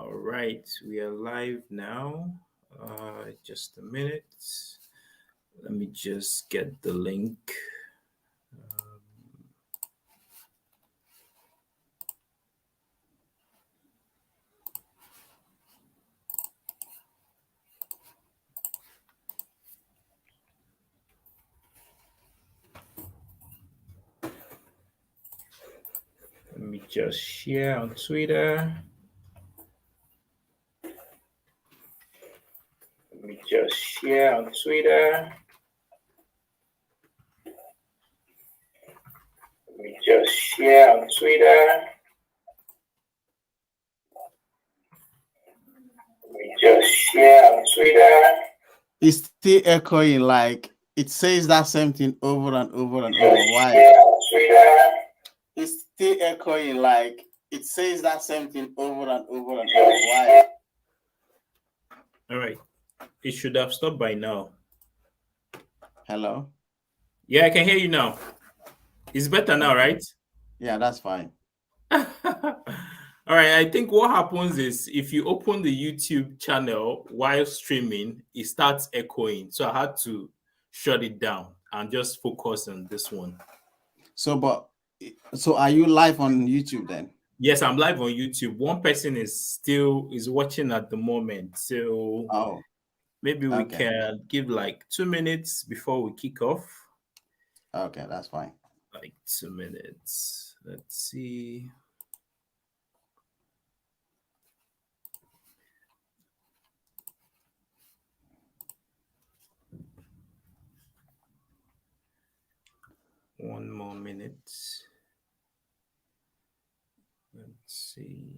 All right, we are live now. Just a minute. Let me just get the link. Let me just share on Twitter. Let me just share on Twitter. Let me just share on Twitter. Let me just share on Twitter. It's still echoing, like it says that same thing over and over and over. Why? It's still echoing, like it says that same thing over and over and over. Why? All right. It should have stopped by now. Hello? Yeah, I can hear you now. It's better now, right? Yeah, that's fine. All right, I think what happens is if you open the YouTube channel while streaming, it starts echoing. So I had to shut it down and just focus on this one. So are you live on YouTube then? Yes, I'm live on YouTube. One person is watching at the moment. So maybe we can give like 2 minutes before we kick off. Okay, that's fine. Like 2 minutes. Let's see. One more minute. Let's see.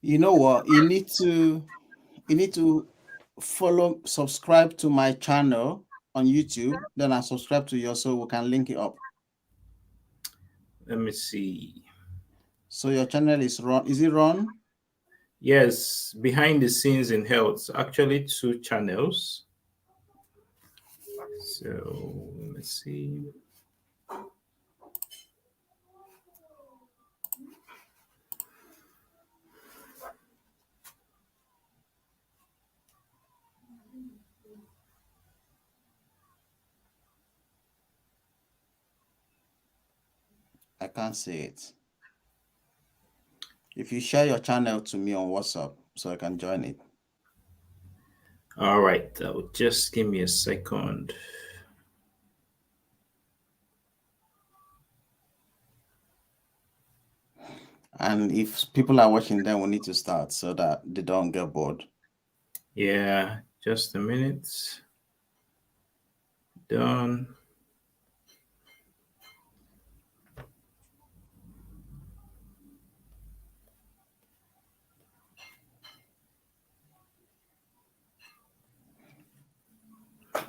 You know what? You need to subscribe to my channel on YouTube. Then I subscribe to yours so we can link it up. Let me see. So your channel is Ron. Is it Ron? Yes, behind the scenes in health. Actually, 2 channels. So let me see. I can't see it. If you share your channel to me on WhatsApp so I can join it. All right, just give me a second. And if people are watching, then we need to start so that they don't get bored. Yeah, just a minute. Done.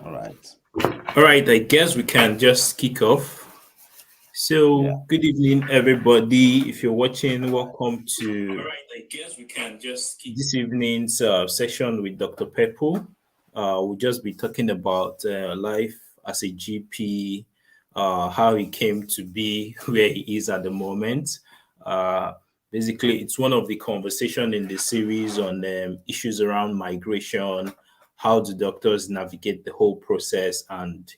All right. All right, I guess we can just kick off. So, Good evening, everybody. If you're watching, welcome to this evening's session with Dr. Pepple. We'll just be talking about life as a GP, how he came to be where he is at the moment. Basically, it's one of the conversation in the series on issues around migration, how do doctors navigate the whole process, and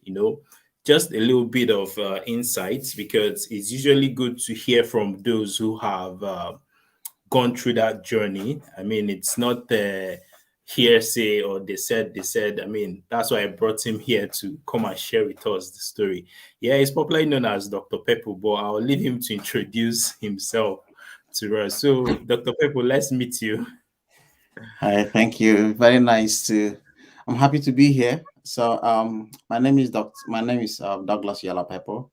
just a little bit of insights, because it's usually good to hear from those who have gone through that journey. I mean, it's not hearsay or they said. I mean, that's why I brought him here to come and share with us the story. Yeah, he's popularly known as Dr. Pepple, but I'll leave him to introduce himself to us. So, Dr. Pepple, let's meet you. Hi, thank you. Very nice to. I'm happy to be here. So, my name is Douglas-Iyalla Pepple.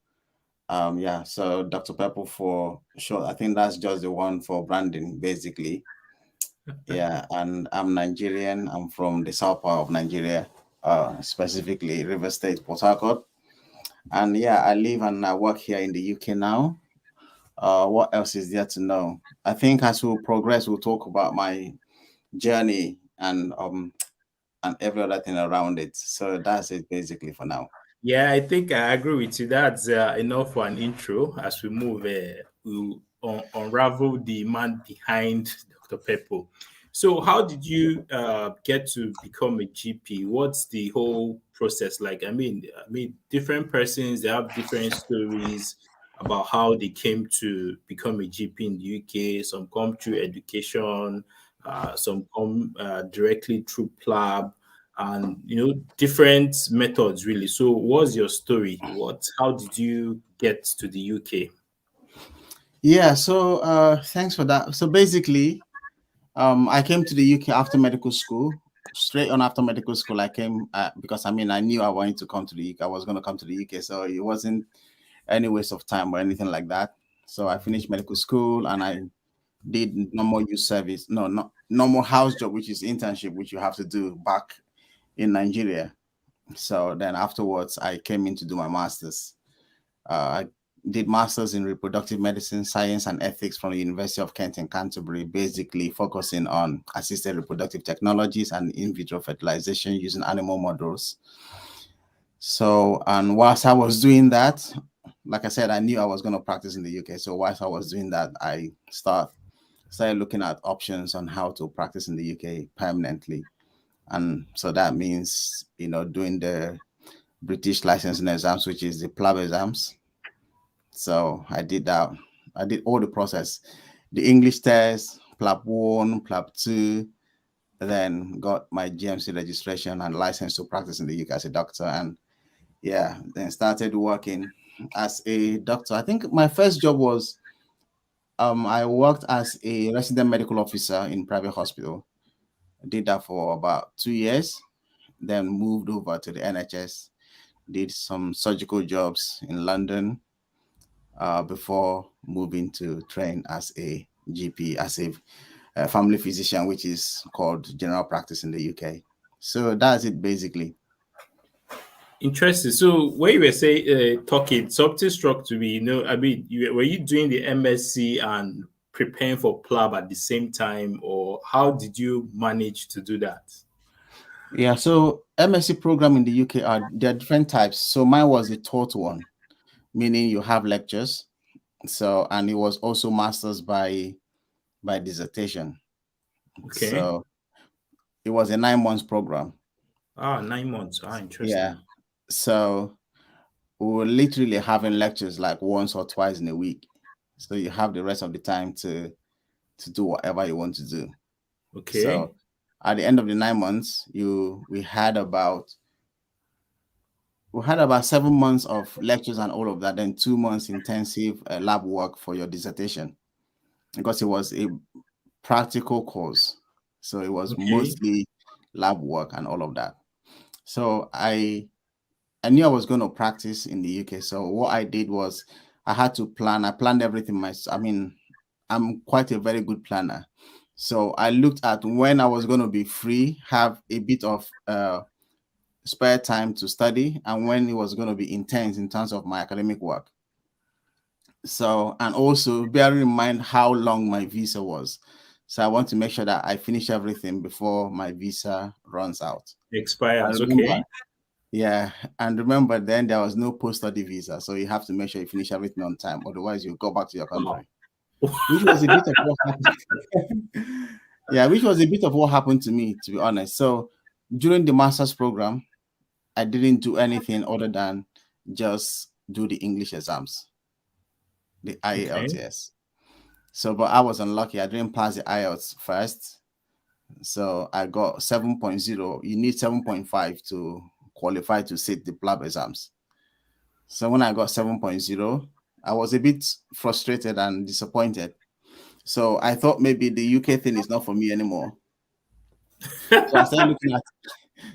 Yeah. So Dr. Pepple for sure. I think that's just the one for branding, basically. Yeah. And I'm Nigerian. I'm from the south part of Nigeria, specifically River State, Port Harcourt. And yeah, I live and I work here in the UK now. What else is there to know? I think as we progress, we'll talk about my journey and every other thing around it. So that's it basically for now. Yeah, I think I agree with you. That's enough for an intro. As we move, we'll unravel the man behind Dr. Pepple. So, how did you get to become a GP? What's the whole process like? I mean, different persons they have different stories about how they came to become a GP in the UK. Some come through education, some come directly through PLAB and different methods really. So what's your story? How did you get to the UK? Yeah, so thanks for that. So basically, I came to the UK after medical school. Straight on after medical school, I came because I knew I wanted to come to the UK. I was going to come to the UK, so it wasn't any waste of time or anything like that. So I finished medical school and I did normal youth service, no, not normal house job, which is internship, which you have to do back in Nigeria. So then afterwards, I came in to do my master's. I did masters in reproductive medicine, science, and ethics from the University of Kent in Canterbury, basically focusing on assisted reproductive technologies and in vitro fertilization using animal models. So, and whilst I was doing that, like I said, I knew I was going to practice in the UK. So whilst I was doing that, I started looking at options on how to practice in the UK permanently. And so that means, doing the British licensing exams, which is the PLAB exams. So I did that. I did all the process, the English test, PLAB 1, PLAB 2, then got my GMC registration and license to practice in the UK as a doctor. And yeah, then started working as a doctor. I think my first job was I worked as a resident medical officer in private hospital. I did that for about 2 years, then moved over to the NHS, did some surgical jobs in London before moving to train as a GP, as a family physician, which is called general practice in the UK. So that's it basically. Interesting. So when you were talking, something struck to me. Were you doing the MSc and preparing for PLAB at the same time, or how did you manage to do that? Yeah, so MSc program in the UK there are different types. So mine was the taught one, meaning you have lectures. So and it was also masters by dissertation. Okay. So it was a 9 months program. 9 months. Yeah. Interesting. So we were literally having lectures like once or twice in a week. So you have the rest of the time to do whatever you want to do. Okay. So at the end of the 9 months, we had about 7 months of lectures and all of that, then 2 months intensive lab work for your dissertation, because it was a practical course. So it was Okay. mostly lab work and all of that. So I knew I was going to practice in the UK. So what I did was I had to plan. I planned everything myself. I'm quite a very good planner. So I looked at when I was going to be free, have a bit of spare time to study, and when it was going to be intense in terms of my academic work. So, and also bearing in mind how long my visa was. So I want to make sure that I finish everything before my visa runs out. I Expires. remember, Okay. yeah, and remember then there was no post-study visa. So you have to make sure you finish everything on time. Otherwise you go back to your Wow. country, which was a bit of what happened. Yeah, which was a bit of what happened to me, to be honest. So during the master's program, I didn't do anything other than just do the English exams, the Okay. IELTS. So, but I was unlucky. I didn't pass the IELTS first. So I got 7.0. You need 7.5 to qualify to sit the PLAB exams. So when I got 7.0, I was a bit frustrated and disappointed. So I thought maybe the UK thing is not for me anymore. So I started looking at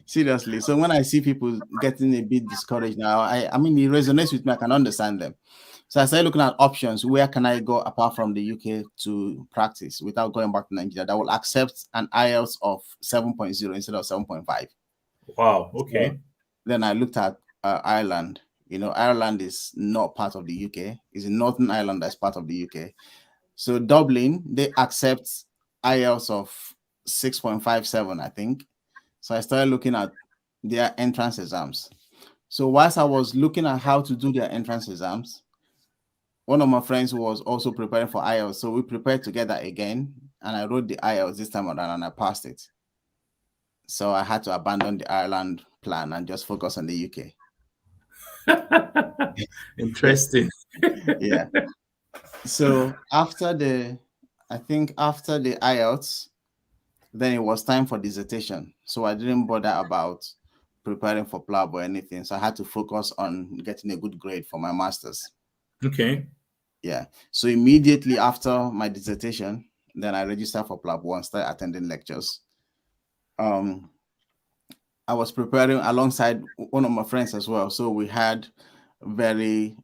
seriously. So when I see people getting a bit discouraged now, I mean it resonates with me. I can understand them. So I started looking at options. Where can I go apart from the UK to practice without going back to Nigeria that will accept an IELTS of 7.0 instead of 7.5? Wow. So Okay. then I looked at Ireland. You know, Ireland is not part of the UK. It's in Northern Ireland that's part of the UK. So Dublin, they accept IELTS of 6.57, I think. So I started looking at their entrance exams. So whilst I was looking at how to do their entrance exams, one of my friends was also preparing for IELTS. So we prepared together again, and I wrote the IELTS this time around and I passed it. So I had to abandon the Ireland plan and just focus on the UK. Interesting. Yeah. So I think after the IELTS, then it was time for dissertation. So I didn't bother about preparing for PLAB or anything. So I had to focus on getting a good grade for my master's. Okay. Yeah. So immediately after my dissertation, then I registered for PLAB 1, started attending lectures. I was preparing alongside one of my friends as well. So we had very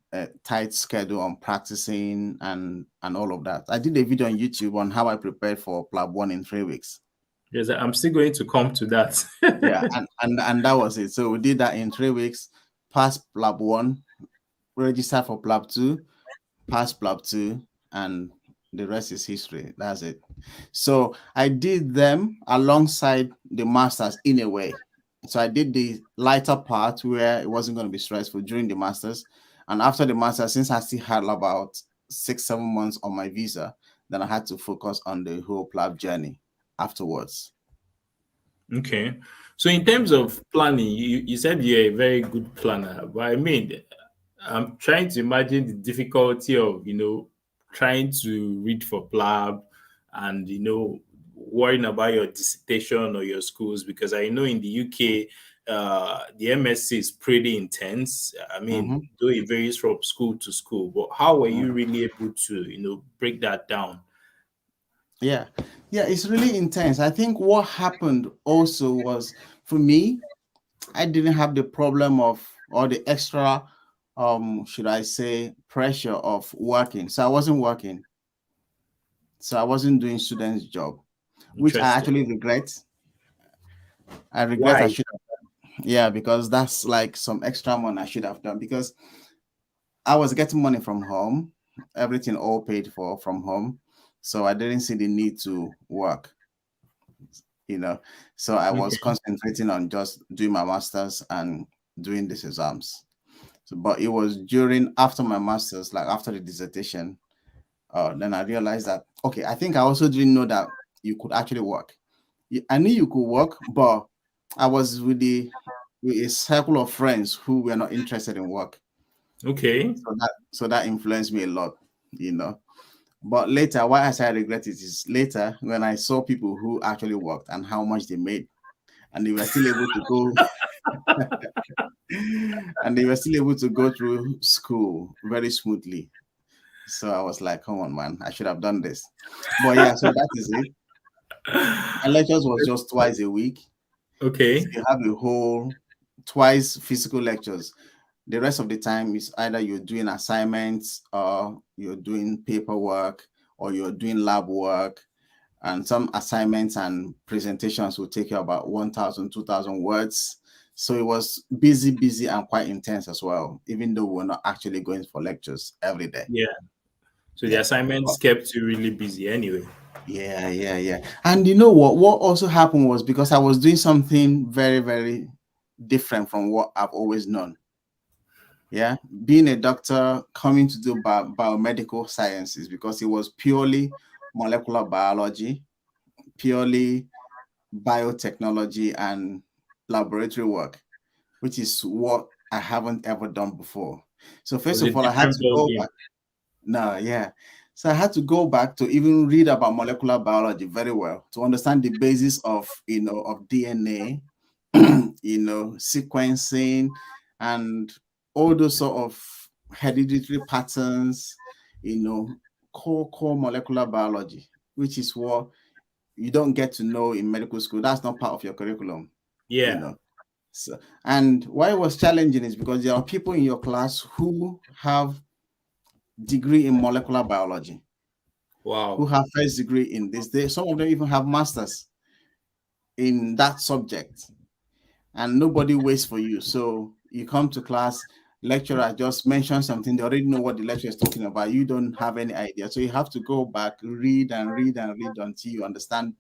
tight schedule on practicing and all of that. I did a video on YouTube on how I prepared for PLAB 1 in 3 weeks. Yes, I'm still going to come to that. Yeah, and that was it. So we did that in 3 weeks, passed PLAB 1, registered for PLAB 2, passed PLAB 2, and the rest is history. That's it. So I did them alongside the masters in a way. So I did the lighter part where it wasn't going to be stressful during the masters. And after the masters, since I still had about 6-7 months on my visa, then I had to focus on the whole PLAB journey afterwards. Okay. So in terms of planning, you said you're a very good planner, but I mean, I'm trying to imagine the difficulty of, trying to read for PLAB and, worrying about your dissertation or your schools, because I know in the UK, the MSc is pretty intense. I mean, Mhm. though it varies from school to school, but how were you Mhm. really able to, break that down? Yeah, yeah, it's really intense. I think what happened also was for me, I didn't have the problem of or the extra, should I say, pressure of working. So I wasn't working. So I wasn't doing student's job, which I Interesting. actually regret. I regret I Why? should have. Yeah, because that's like some extra money I should have done because I was getting money from home, everything all paid for from home. So I didn't see the need to work. you know. So I was Okay. concentrating on just doing my masters and doing these exams. So, but it was during after my masters, like after the dissertation, then I realized that okay, I think I also didn't know that you could actually work. I knew you could work, but I was with a circle of friends who were not interested in work. Okay. So that influenced me a lot. But later, why I say I regret it is later when I saw people who actually worked and how much they made, and they were still able to go and they were still able to go through school very smoothly. So I was like, come on, man, I should have done this. But yeah, so that is it. My lectures was just twice a week. So Okay. you have a whole twice physical lectures. The rest of the time is either you're doing assignments or you're doing paperwork or you're doing lab work. And some assignments and presentations will take you about 1,000, 2,000 words. So it was busy, busy, and quite intense as well, even though we're not actually going for lectures every day. Yeah. So the Yeah. assignments kept you really busy anyway. Yeah, yeah, yeah. And you know what? What also happened was because I was doing something very, very different from what I've always known. Yeah. Being a doctor, coming to do biomedical sciences because it was purely molecular biology, purely biotechnology and laboratory work, which is what I haven't ever done before. So It first was a of all, I had different to ball go game. back. No, yeah. So I had to go back to even read about molecular biology very well to understand the basis of DNA, sequencing and all those sort of hereditary patterns, you know, core molecular biology, which is what you don't get to know in medical school. That's not part of your curriculum, you Yeah. know. So, and why it was challenging is because there are people in your class who have degree in molecular biology, who Wow. have first degree in this. Some of them even have masters in that subject, and nobody waits for you. So you come to class, lecturer just mentioned something, they already know what the lecturer is talking about. You don't have any idea. So you have to go back, read and read and read until you understand,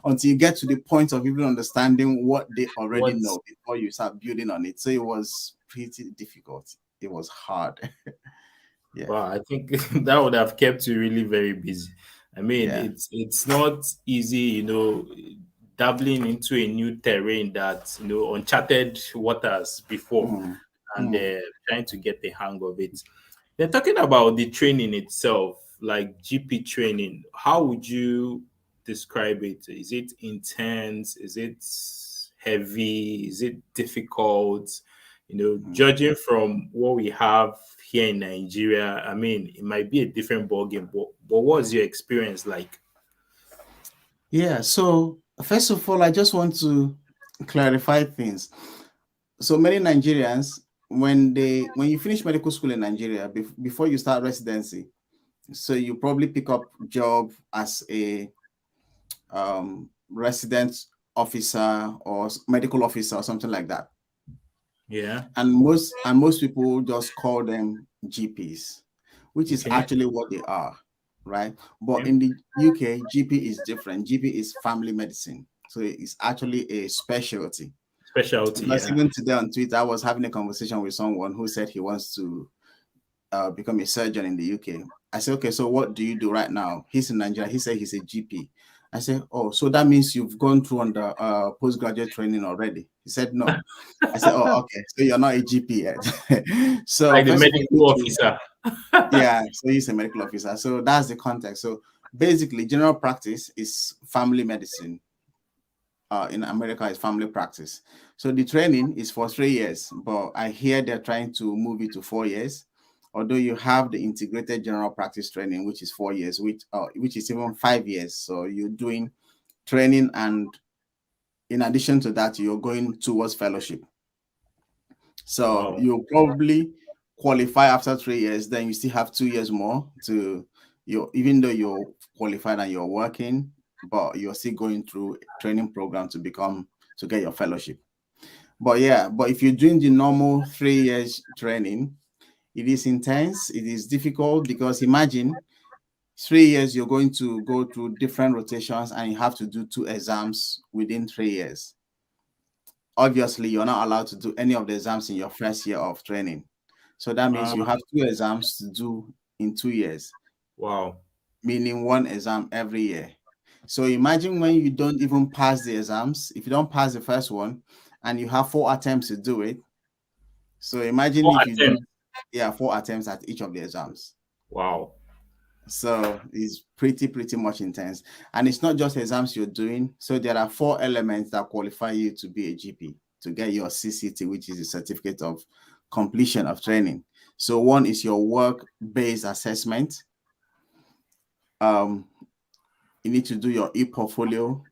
until you get to the point of even understanding what they already What? know before you start building on it. So it was pretty difficult. It was hard. Yeah. Wow, I think that would have kept you really very busy. I mean, Yeah. it's not easy, dabbling into a new terrain that uncharted waters before, Mm, and mm, trying to get the hang of it. Then talking about the training itself, like GP training, how would you describe it? Is it intense? Is it heavy? Is it difficult? mm. Judging from what we have here in Nigeria, I mean, it might be a different ballgame. But what's your experience like? Yeah. So first of all, I just want to clarify things. So many Nigerians, when you finish medical school in Nigeria, before you start residency, so you probably pick up job as a resident officer or medical officer or something like that. Yeah. And most people just call them GPs, which is Okay. actually what they are, right? But Okay. in the UK, GP is different. GP is family medicine, so it's actually a specialty. Specialty. Because Yeah. even today on Twitter, I was having a conversation with someone who said he wants to become a surgeon in the UK. I said, okay, so what do you do right now? He's in Nigeria. He said he's a GP. I said, oh, so that means you've gone through on the postgraduate training already? He said, no. I said, oh, okay, so you're not a GP yet. So Like the first of all, you medical need to, officer. yeah, so he's a medical officer. So that's the context. So basically, general practice is family medicine. In America is family practice. So the training is for 3 years, but I hear they're trying to move it to 4 years. Although you have the integrated general practice training, which is 4 years, which is even 5 years. So you're doing training, and in addition to that, you're going towards fellowship. So Wow. you'll probably qualify after 3 years, then you still have 2 years more to you, even though you're qualified and you're working, but you're still going through training program to get your fellowship. But yeah, but if you're doing the normal 3 years training, it is intense, it is difficult, because imagine 3 years you're going to go through different rotations and you have to do 2 exams within 3 years. Obviously, you're not allowed to do any of the exams in your first year of training. So that means Uh, you have 2 exams to do in 2 years, wow. meaning one exam every year. So imagine when you don't even pass the exams, if you don't pass the first one and you have 4 attempts to do it. So imagine Four if you do, attempts. yeah, 4 attempts at each of the exams. Wow. So it's pretty much intense. And it's not just exams you're doing. So there are 4 elements that qualify you to be a GP, to get your CCT, which is a certificate of completion of training. So one is your work-based assessment. Um, you need to do your e-portfolio.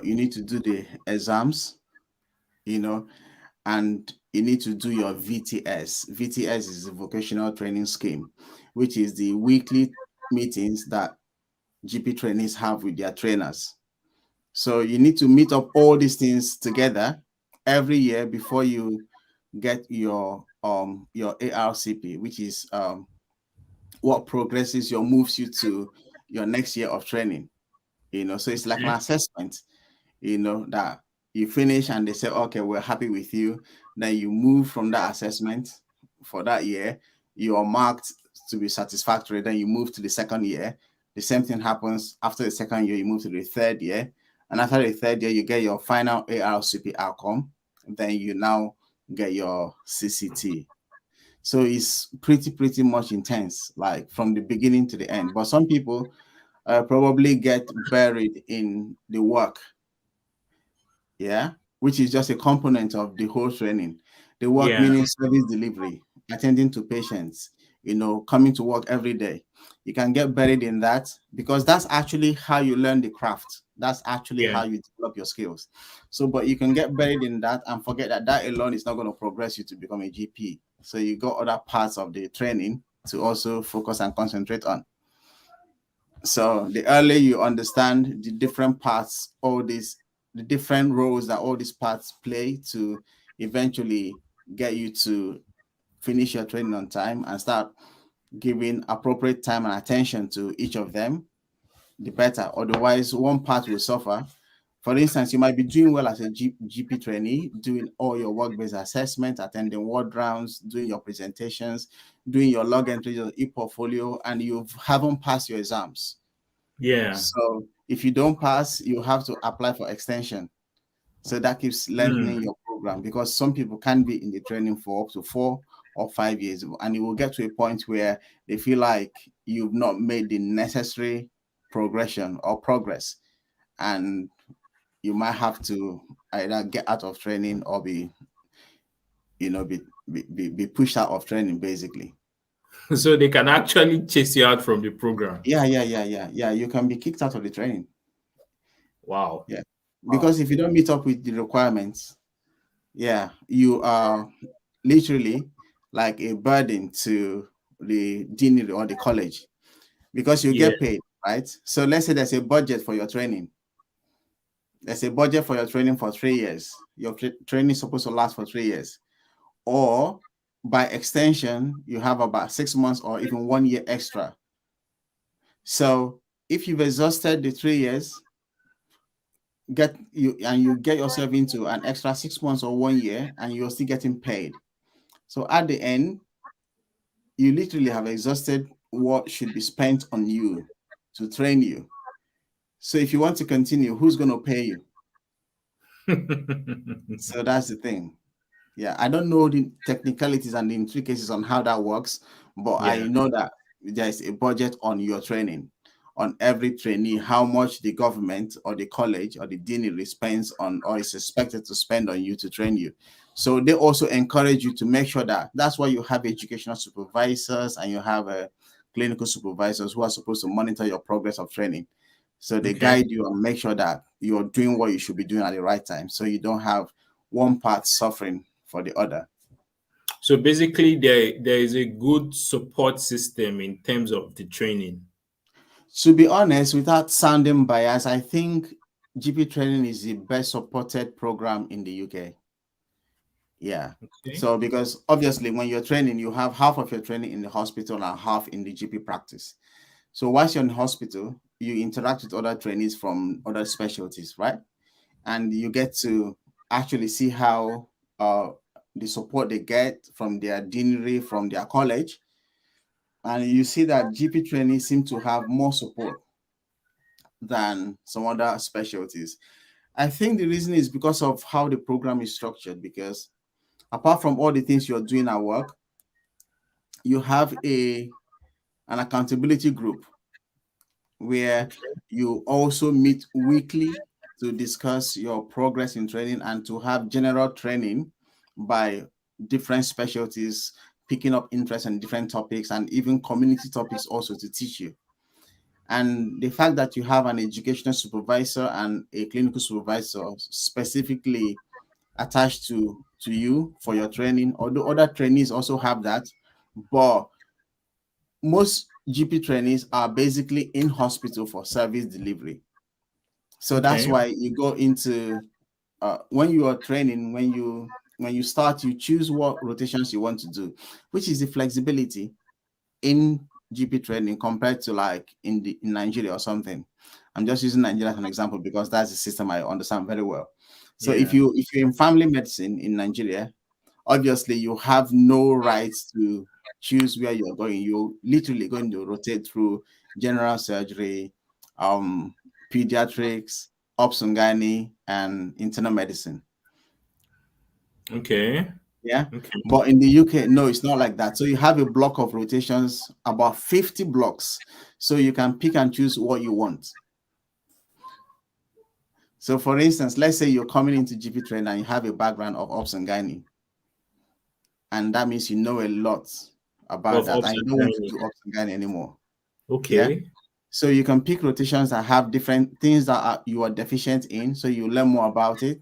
You need to do the exams, you know, and you need to do your VTS. VTS is the vocational training scheme, which is the weekly meetings that GP trainees have with their trainers. So you need to meet up all these things together every year before you get your ARCP, which is what progresses your moves you to your next year of training. So it's like an Okay. assessment, that you finish and they say, okay, we're happy with you. Then you move from that assessment for that year. You are marked to be satisfactory. Then you move to the second year. The same thing happens after the second year. You move to the third year. And after the third year, you get your final ARCP outcome. Then you now get your CCT. So it's pretty much intense, like from the beginning to the end. But some people probably get buried in the work, yeah, which is just a component of the whole training. The work Yeah. meaning service delivery, attending to patients, coming to work every day. You can get buried in that because that's actually how you learn the craft. That's actually Yeah. how you develop your skills. So, but you can get buried in that and forget that that alone is not going to progress you to become a GP. So you got other parts of the training to also focus and concentrate on. So the earlier you understand the different parts, the different roles that all these parts play to eventually get you to finish your training on time and start giving appropriate time and attention to each of them, the better. Otherwise, one part will suffer. For instance, you might be doing well as a GP trainee, doing all your work-based assessment, attending ward rounds, doing your presentations, doing your log entries, your e-portfolio, and you haven't passed your exams. Yeah. So if you don't pass, you have to apply for extension. So that keeps lengthening your program because some people can be in the training for up to 4 or 5 years, and it will get to a point where they feel like you've not made the necessary progression or progress, and you might have to either get out of training or be pushed out of training, basically. So they can actually chase you out from the program. Yeah. You can be kicked out of the training. Wow. Yeah, because if you don't meet up with the requirements, yeah, you are literally like a burden to the dean or the college because you Yeah. get paid, right? So let's say there's a budget for your training. There's a budget for your training for 3 years. Your training is supposed to last for 3 years. Or by extension, you have about 6 months or even 1 year extra. So if you've exhausted the 3 years, you get yourself into an extra 6 months or 1 year, and you're still getting paid. So at the end, you literally have exhausted what should be spent on you to train you. So if you want to continue, who's going to pay you? So that's the thing. Yeah, I don't know the technicalities and the intricacies on how that works, but I Yeah. know that there's a budget on your training, on every trainee, how much the government or the college or the deanery spends on or is expected to spend on you to train you. So they also encourage you to make sure that that's why you have educational supervisors and you have clinical supervisors who are supposed to monitor your progress of training. So they Okay. guide you and make sure that you're doing what you should be doing at the right time. So you don't have one part suffering for the other. So basically there is a good support system in terms of the training. To be honest, without sounding biased, I think GP training is the best supported program in the UK. Yeah. Okay. So because obviously when you're training, you have half of your training in the hospital and half in the GP practice. So once you're in the hospital, you interact with other trainees from other specialties, right? And you get to actually see how the support they get from their deanery, from their college. And you see that GP trainees seem to have more support than some other specialties. I think the reason is because of how the program is structured, because apart from all the things you're doing at work, you have an accountability group where Okay. you also meet weekly to discuss your progress in training and to have general training by different specialties, picking up interest in different topics and even community topics also to teach you. And the fact that you have an educational supervisor and a clinical supervisor specifically attached to you for your training, although other trainees also have that, but most GP trainees are basically in hospital for service delivery. So that's Okay. why you go into when you are training, when you start, you choose what rotations you want to do, which is the flexibility in GP training compared to like in Nigeria or something. I'm just using Nigeria as an example because that's the system I understand very well. So Yeah. if you're in family medicine in Nigeria, obviously you have no rights to choose where you're going. You're literally going to rotate through general surgery, pediatrics, obs and gynae, and internal medicine. Okay. Yeah. Okay. But in the UK, no, it's not like that. So you have a block of rotations, about 50 blocks. So you can pick and choose what you want. So for instance, let's say you're coming into GP training and you have a background of obs and gynae. And that means you know a lot about Of that, and ops you and don't want to gynae. do ops and gynae anymore. Yeah. Okay. So you can pick rotations that have different things that you are deficient in, so you learn more about it.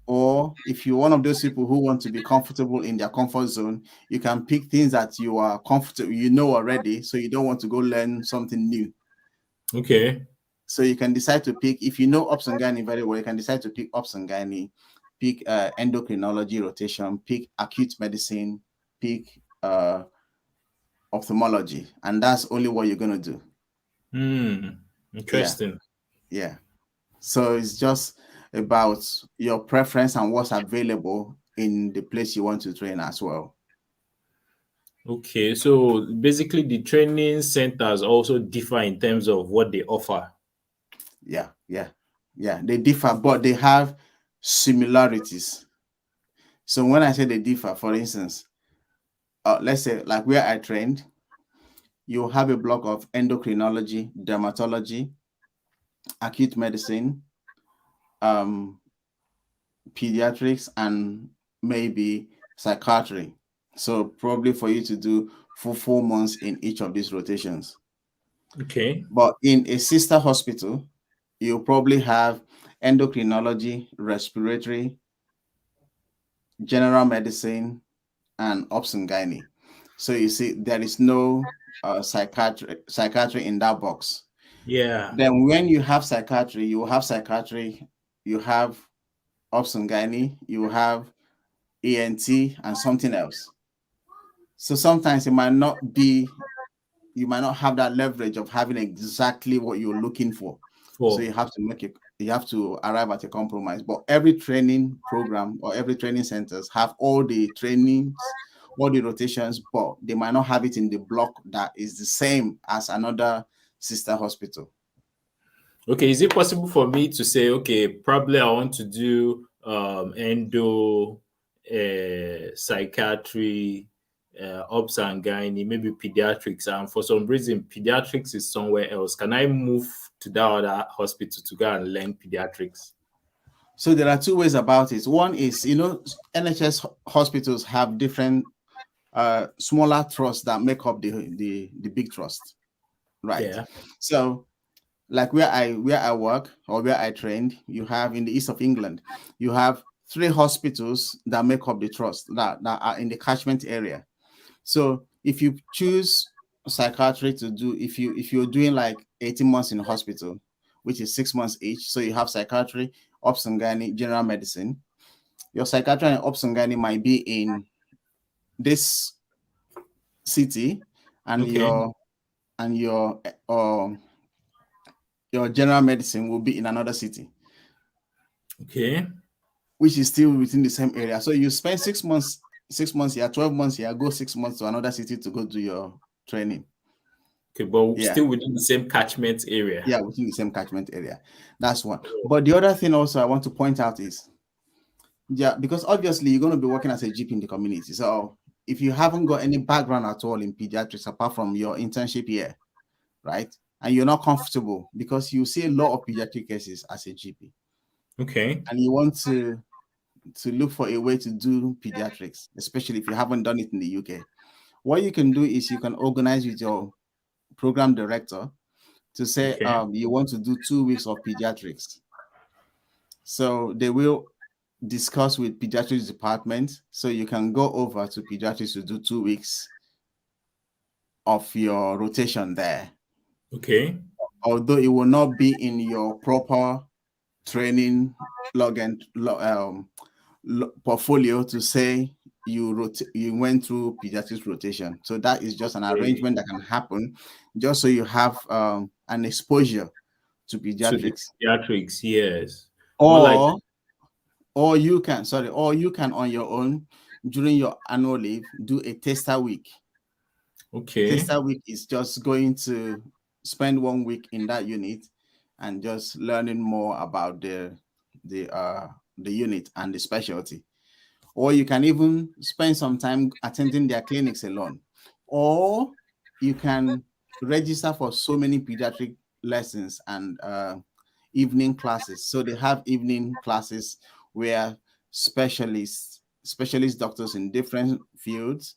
Or if you're one of those people who want to be comfortable in their comfort zone, you can pick things that you are comfortable, you know already, so you don't want to go learn something new. Okay. So you can decide to pick, if you know ops and gynae very well, you can decide to pick ops and gynae, pick endocrinology rotation, pick acute medicine, pick ophthalmology, and that's only what you're going to do. Yeah. Interesting. Yeah. So it's just about your preference and what's available in the place you want to train as well. Okay, so basically the training centers also differ in terms of what they offer. Yeah, yeah, yeah. They differ, but they have similarities. So when I say they differ, for instance, let's say like where I trained, you have a block of endocrinology, dermatology, acute medicine, um, pediatrics, and maybe psychiatry. So probably for you to do for 4 months in each of these rotations. Okay. But in a sister hospital, you probably have endocrinology, respiratory, general medicine, and ops and gynae. So you see, there is no psychiatry in that box. Yeah. Then when you have psychiatry, you have psychiatry, you have ops and gynae, you have ENT, and something else. So sometimes it might not be, you might not have that leverage of having exactly what you're looking for. So you have to you have to arrive at a compromise. But every training program or every training centers have all the trainings, all the rotations, but they might not have it in the block that is the same as another sister hospital. Okay, is it possible for me to say, okay, probably I want to do endo, psychiatry, ops and gynae, maybe pediatrics, and for some reason pediatrics is somewhere else. Can I move to that other hospital to go and learn pediatrics? So there are two ways about it. One is, NHS hospitals have different smaller trusts that make up the big trust, right? Yeah. So like where I work or where I trained, you have in the east of England, you have 3 hospitals that make up the trust that are in the catchment area. So if you choose psychiatry to do, if you're doing like 18 months in a hospital, which is 6 months each, so you have psychiatry, ops and gynae, general medicine. Your psychiatry and ops and gynae might be in this city, and Okay. and your your general medicine will be in another city, Okay. which is still within the same area. So you spend 6 months, 6 months here, 12 months here, go 6 months to another city to go do your training. Okay, but Yeah. still within the same catchment area. Yeah, within the same catchment area. That's one. But the other thing also I want to point out is, yeah, because obviously you're going to be working as a GP in the community. So if you haven't got any background at all in pediatrics apart from your internship here, right? And you're not comfortable because you see a lot of pediatric cases as a GP, Okay. and you want to look for a way to do pediatrics, especially if you haven't done it in the UK. What you can do is you can organize with your program director to say Okay. you want to do 2 weeks of pediatrics. So they will discuss with pediatrics department. So you can go over to pediatrics to do 2 weeks of your rotation there. Okay. Although it will not be in your proper training portfolio to say you went through pediatrics rotation. So that is just an Okay. arrangement that can happen just so you have an exposure to To the pediatrics. pediatrics, yes. More like Or or you can on your own during your annual leave do a tester week. okay. Tester week is just going to spend 1 week in that unit and just learning more about the unit and the specialty. Or you can even spend some time attending their clinics alone. Or you can register for so many pediatric lessons and evening classes. So they have evening classes where specialist doctors in different fields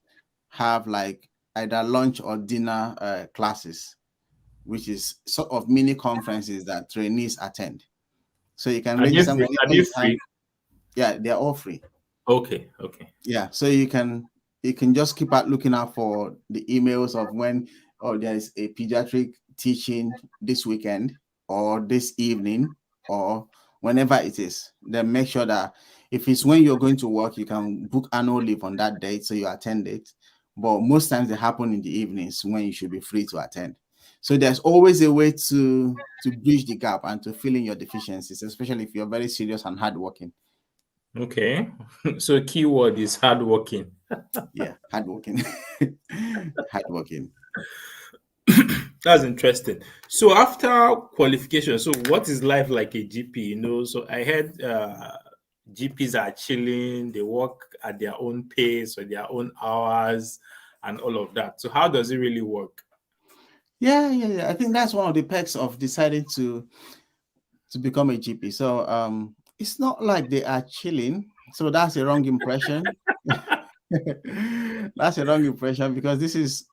have like either lunch or dinner classes, which is sort of mini conferences that trainees attend. So you can Are they register free? Are they anytime. free? Yeah, they're all free. Okay, okay. Yeah, so you can just keep out looking out for the emails of when, oh, there is a pediatric teaching this weekend or this evening or whenever it is. Then make sure that if it's when you're going to work, you can book annual leave on that date so you attend it. But most times they happen in the evenings when you should be free to attend. So there's always a way to bridge the gap and to fill in your deficiencies, especially if you're very serious and hardworking. Okay. So keyword is hardworking. Yeah, hardworking. Hardworking. That's interesting. So after qualification, so what is life like a GP? So I heard GPs are chilling, they work at their own pace or their own hours and all of that. So how does it really work? Yeah. I think that's one of the perks of deciding to become a GP. So it's not like they are chilling. So that's a wrong impression. That's a wrong impression because this is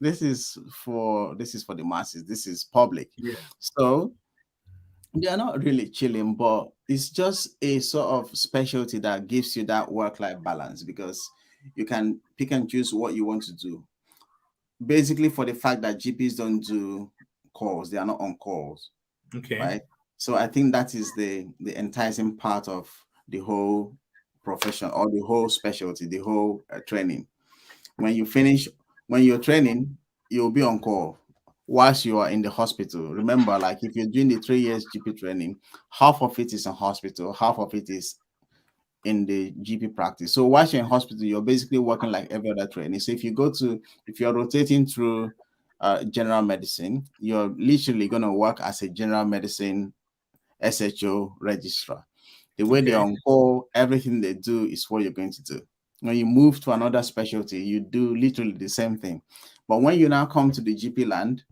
for the masses. This is public. Yeah. So they are not really chilling, but it's just a sort of specialty that gives you that work-life balance because you can pick and choose what you want to do. Basically, for the fact that GPs don't do calls, they are not on calls, Okay. right? So I think that is the enticing part of the whole profession or the whole specialty, the whole training. When you finish, when you're training, you'll be on call whilst you are in the hospital. Remember, like if you're doing the 3 years GP training, half of it is in hospital, half of it is in the GP practice. So whilst you're in hospital, you're basically working like every other trainee. So if you're rotating through general medicine, you're literally going to work as a general medicine SHO registrar. The way they're Okay. on call, everything they do is what you're going to do. When you move to another specialty, you do literally the same thing. But when you now come to the GP land,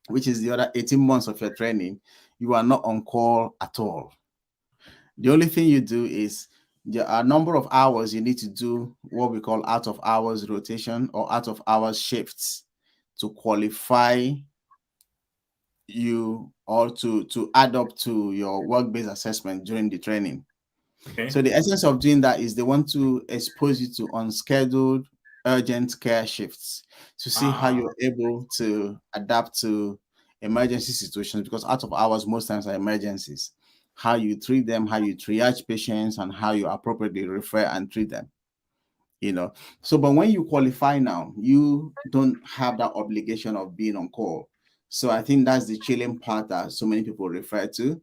which is the other 18 months of your training, you are not on call at all. The only thing you do is there are a number of hours you need to do what we call out of hours rotation or out of hours shifts to qualify you or to add up to your work-based assessment during the training. Okay. So the essence of doing that is they want to expose you to unscheduled urgent care shifts to see how Ah, you're able to adapt to emergency situations because out of hours most times are emergencies. How you treat them, how you triage patients, and how you appropriately refer and treat them. So but when you qualify now, you don't have that obligation of being on call. So I think that's the chilling part that so many people refer to.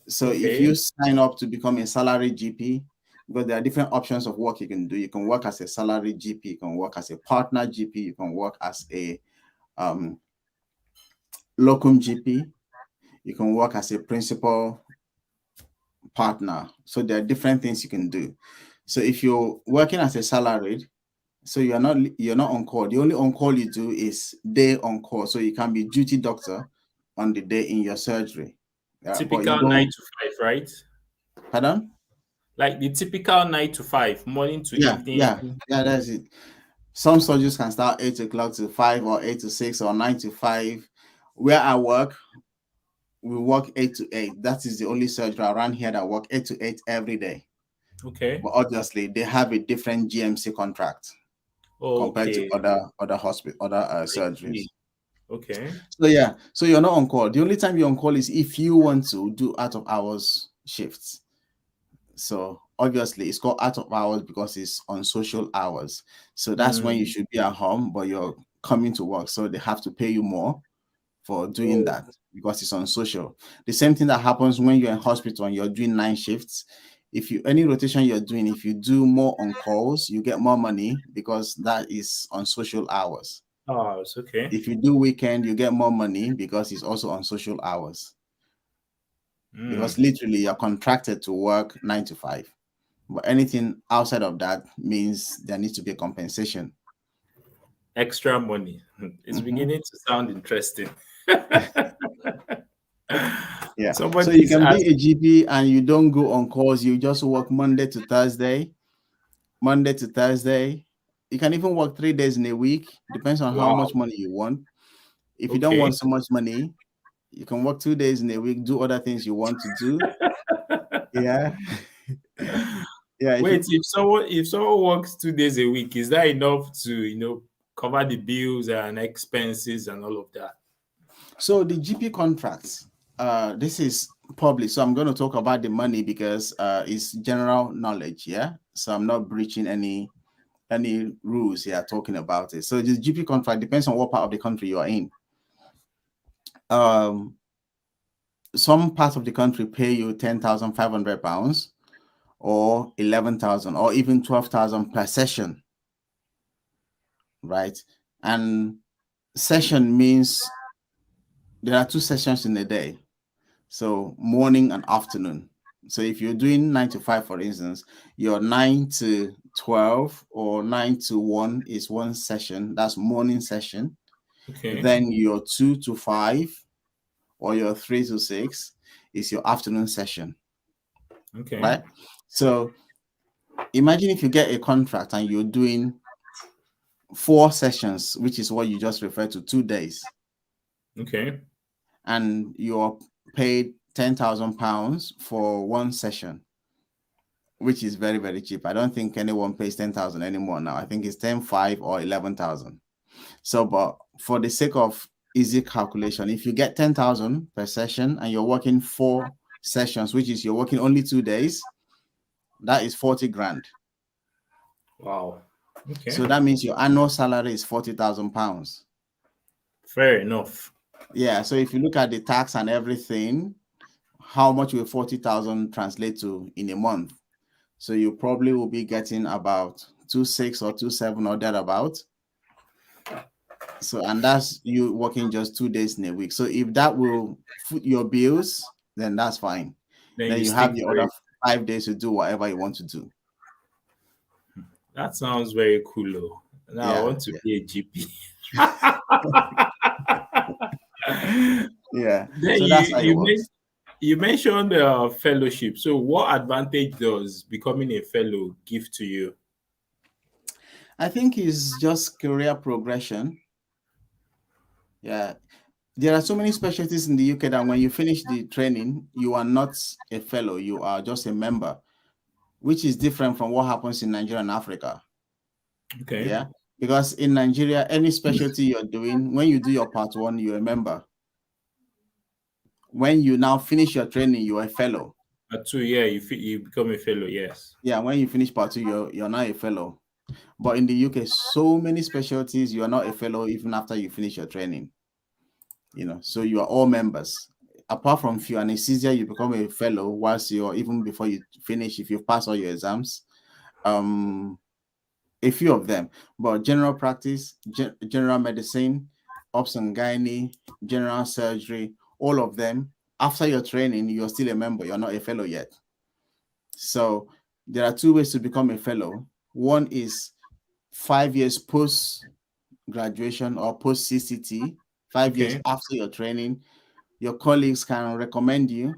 So if okay. you sign up to become a salary GP, because there are different options of work you can do. You can work as a salary GP, you can work as a partner GP, you can work as a um, locum GP, you can work as a principal partner. So there are different things you can do. So if you're working as a salaried, so you're not on call. The only on call you do is day on call. So you can be duty doctor on the day in your surgery. But you Typical nine don't, to five, right? pardon? Like the typical 9 to 5, morning to Yeah, evening. yeah, yeah, that's it. Some surgeries can start 8 o'clock to 5 or 8 to 6 or 9 to 5. Where I work, we work 8 to 8. That is the only surgery around here that work 8 to 8 every day. Okay. But obviously, they have a different GMC contract compared to Okay. other hospital, other I surgeries. see. Okay. So yeah, so you're not on call. The only time you're on call is if you want to do out of hours shifts. So obviously it's called out of hours because it's on social hours. So that's when you Mm. should be at home, but you're coming to work. So they have to pay you more for doing Oh, that because it's on social. The same thing that happens when you're in hospital and you're doing 9 shifts. If you any rotation you're doing, if you do more on calls, you get more money because that is on social hours. oh, it's okay. If you do weekend, you get more money because it's also on social hours. Because Mm. literally you're contracted to work 9 to 5. But anything outside of that means there needs to be a compensation. Extra money. It's Mhm. beginning to sound interesting. Yeah. So you Somebody's can be asked. a GP and you don't go on calls. You just work Monday to Thursday, Monday to Thursday. You can even work 3 days in a week, depends on how much Wow. money you want. If you don't Okay. want so much money, you can work 2 days in a week, do other things you want to do. Yeah. Yeah. If Wait, you if someone works 2 days a week, is that enough to cover the bills and expenses and all of that? So the GP contracts, this is public. So I'm going to talk about the money because it's general knowledge. Yeah. So I'm not breaching any rules here talking about it. So the GP contract depends on what part of the country you are in. Um, some parts of the country pay you £10,500 or 11,000 or even 12,000 per session, right? And session means there are 2 sessions in a day, so morning and afternoon. So if you're doing 9 to 5, for instance, your 9 to 12 or 9 to 1 is one session, that's morning session. Okay. Then your 2 to 5 or your 3 to 6 is your afternoon session, Okay. right? So imagine if you get a contract and you're doing 4 sessions, which is what you just referred to, 2 days, Okay. and you're paid £10,000 for one session, which is very, very cheap. I don't think anyone pays 10,000 anymore now. I think it's 10,500 or 11,000. So, but for the sake of easy calculation, if you get 10,000 per session and you're working 4 sessions, which is you're working only 2 days, that is 40 grand. Wow. Okay. So that means your annual salary is £40,000. Fair enough. Yeah. So if you look at the tax and everything, how much will 40,000 translate to in a month? So you probably will be getting about 2.6 or 2.7 or thereabout. So, and that's you working just 2 days in a week. So if that will foot your bills, then that's fine. Then Then you you stick have your to other it. 5 days to do whatever you want to do. That sounds very cool, though. Now I Yeah. want to be a GP. Yeah. Then So you that's how it you men- works. you mentioned fellowship. So what advantage does becoming a fellow give to you? I think it's just career progression. Yeah. There are so many specialties in the UK that when you finish the training, you are not a fellow, you are just a member, which is different from what happens in Nigeria and Africa. Okay. Yeah. Because in Nigeria, any specialty you're doing, when you do your part 1, you're a member. When you now finish your training, you're a fellow. At 2, yeah, you become a fellow. Yes. Yeah, when you finish part 2, you're now a fellow. But in the UK, so many specialties, you are not a fellow even after you finish your training. So you are all members. Apart from few anesthesia, you become a fellow whilst you're even before you finish, if you've passed all your exams. A few of them, but general practice, general medicine, obs and gynae, general surgery, all of them, after your training, you're still a member, you're not a fellow yet. So there are 2 ways to become a fellow. One is 5 years post graduation or post CCT, 5 years Okay. after your training. Your colleagues can recommend you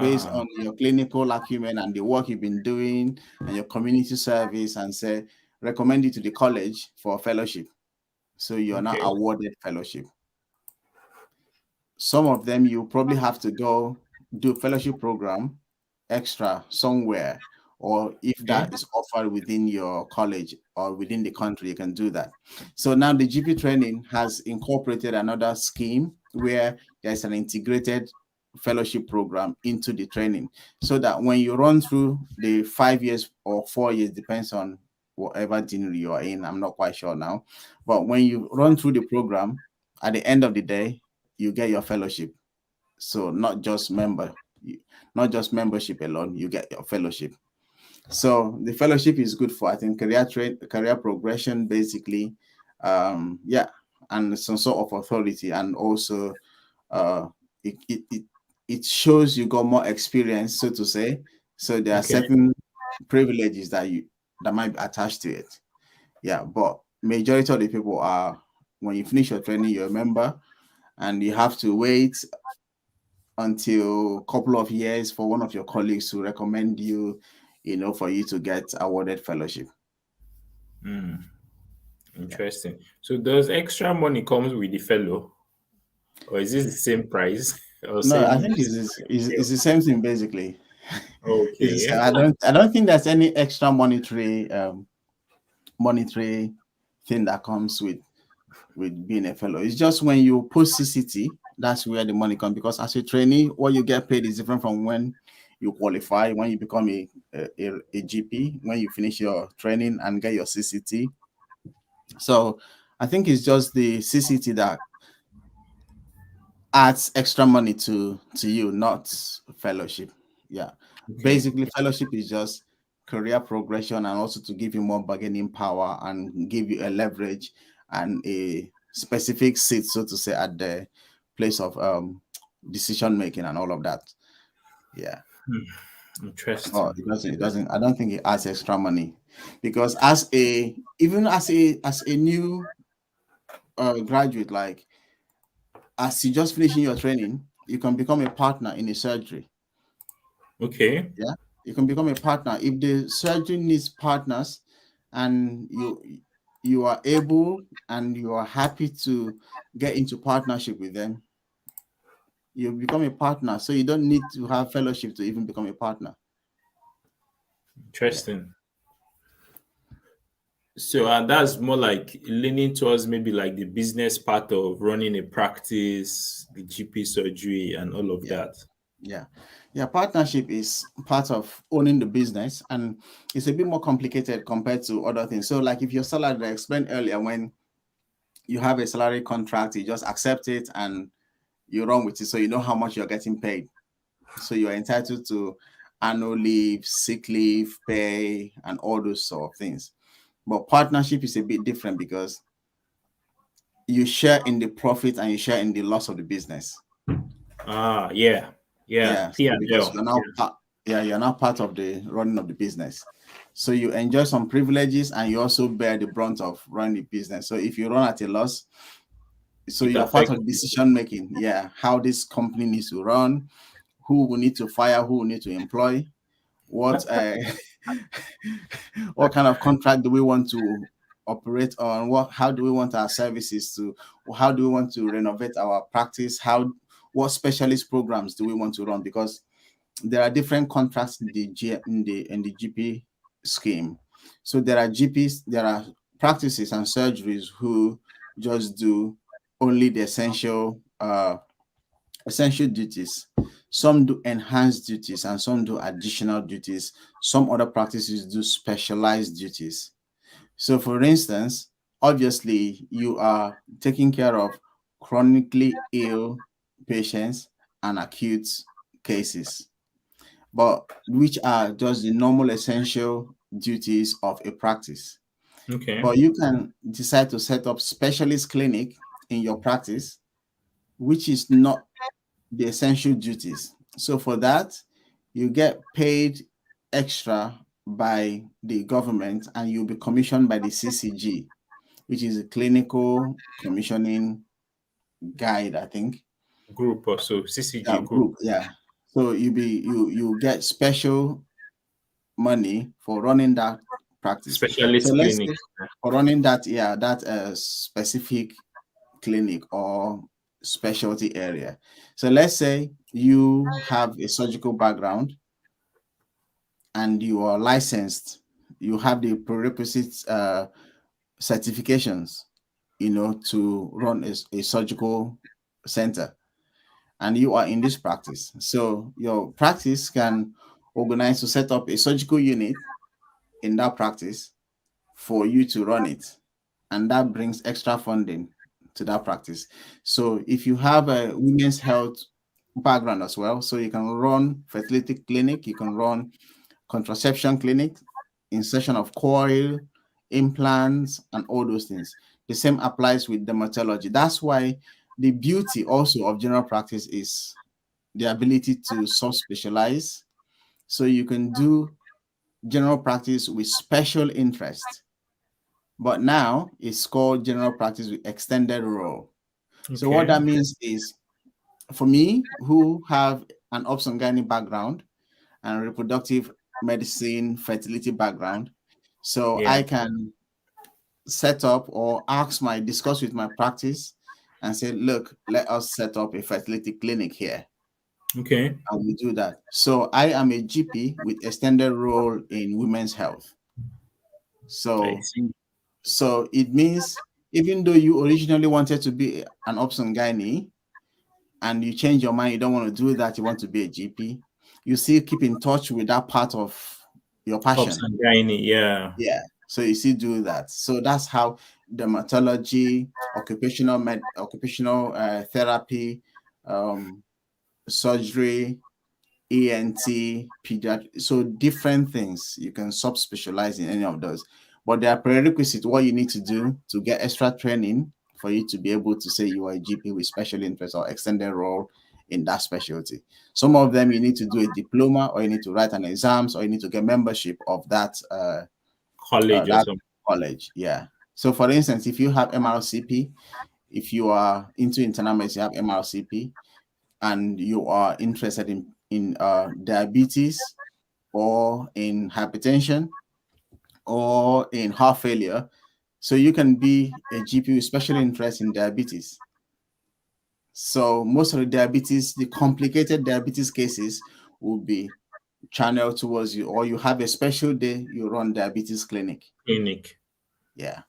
based Ah. on your clinical acumen and the work you've been doing and your community service, and say recommend you to the college for a fellowship. So you're now Okay. awarded fellowship. Some of them you probably have to go do fellowship program extra somewhere, or if Okay. that is offered within your college or within the country, you can do that. So now the GP training has incorporated another scheme where there's an integrated fellowship program into the training, so that when you run through the 5 years or 4 years, depends on whatever deanery you are in, I'm not quite sure now, but when you run through the program, at the end of the day, you get your fellowship. So not just membership alone, you get your fellowship. So the fellowship is good for, I think, career progression, basically. Yeah, and some sort of authority, and also uh, it, it it it shows you got more experience, so to say. So there are Okay. certain privileges that might be attached to it. Yeah, but majority of the people are, when you finish your training, you're a member, and you have to wait until a couple of years for one of your colleagues to recommend you, for you to get awarded fellowship. Yeah. Interesting. So does extra money comes with the fellow, or is this the same price or No, I same? think it's the same thing basically. It's the Okay. same. I don't think there's any extra monetary thing that comes with being a fellow. It's just when you post CCT, that's where the money comes, because as a trainee, what you get paid is different from when you qualify, when you become a GP, when you finish your training and get your CCT. So I think it's just the CCT that adds extra money to you, not fellowship. Yeah. Okay. Basically, fellowship is just career progression and also to give you more bargaining power and give you a leverage and a specific seat, so to say, at the place of decision making and all of that. Yeah. But Interesting. it doesn't I don't think it adds extra money, because as a new graduate, like as you just finishing your training, you can become a partner in a surgery. Okay. Yeah, you can become a partner if the surgery needs partners, and you are able and you are happy to get into partnership with them. You become a partner, so you don't need to have fellowship to even become a partner. Yeah, Interesting. So and that's more like leaning towards maybe like the business part of running a practice, the GP surgery, and all of yeah, that. yeah, yeah. Partnership is part of owning the business, and it's a bit more complicated compared to other things. So, like if your salary, I explained earlier, when you have a salary contract, you just accept it and you run with it. So you know how much you're getting paid. So you're entitled to annual leave, sick leave, pay, and all those sort of things. But partnership is a bit different because you share in the profit and you share in the loss of the business. Ah, yeah, yeah. Yeah. P So and because L. Yeah. you're now part of the running of the business. So you enjoy some privileges and you also bear the brunt of running the business. So if you run at a loss, so It you're part affects of you. decision making. Yeah, how this company needs to run, who we need to fire, who we need to employ, what what kind of contract do we want to operate on, how do we want our services to, how do we want to renovate our practice, what specialist programs do we want to run, because there are different contracts in the GP scheme. So there are GPs, there are practices and surgeries who just do only the essential duties. Some do enhanced duties and some do additional duties. Some other practices do specialized duties. So, for instance, obviously, you are taking care of chronically ill patients and acute cases, but which are just the normal essential duties of a practice. Okay. But you can decide to set up specialist clinic in your practice, which is not the essential duties. So for that, you get paid extra by the government and you'll be commissioned by the CCG, which is a clinical commissioning guide, I think. Group or so. CCG Yeah, group. group, yeah. So you get special money for running that practice. So Specialist let's clinic. say for running that, yeah, that specific clinic or specialty area. So let's say you have a surgical background and you are licensed, you have the prerequisite certifications, to run a surgical center, and you are in this practice. So your practice can organize to set up a surgical unit in that practice for you to run it, and that brings extra funding to that practice. So if you have a women's health background as well, so you can run fertility clinic, you can run contraception clinic, insertion of coil, implants, and all those things. The same applies with dermatology. That's why the beauty also of general practice is the ability to sub-specialize. So you can do general practice with special interest, but now it's called general practice with extended role. So what Okay. that means is, for me, who have an obs and gynae background and reproductive medicine, fertility background, so Yeah. I can set up or discuss with my practice and say, look, let us set up a fertility clinic here. Okay. And we do that. So I am a GP with extended role in women's health. I So see. so it means even though you originally wanted to be an obs and gynae and you change your mind, you don't want to do that, you want to be a GP, you still keep in touch with that part of your Ops passion. and gynae, yeah. Yeah. So you still do that. So that's how dermatology, occupational therapy, um, surgery, ENT, pediatric, so different things. You can sub-specialize in any of those. But there are prerequisites, what you need to do to get extra training for you to be able to say you are a GP with special interest or extended role in that specialty. Some of them you need to do a diploma, or you need to write an exams, or you need to get membership of College or that something. college. Yeah. So for instance, if you have MRCP, if you are into internal medicine, you have MRCP, and you are interested in diabetes or in hypertension or in heart failure, so you can be a GP with special interest in diabetes. So most of the diabetes, the complicated diabetes cases will be channeled towards you, or you have a special day you run diabetes clinic. Clinic. Yeah.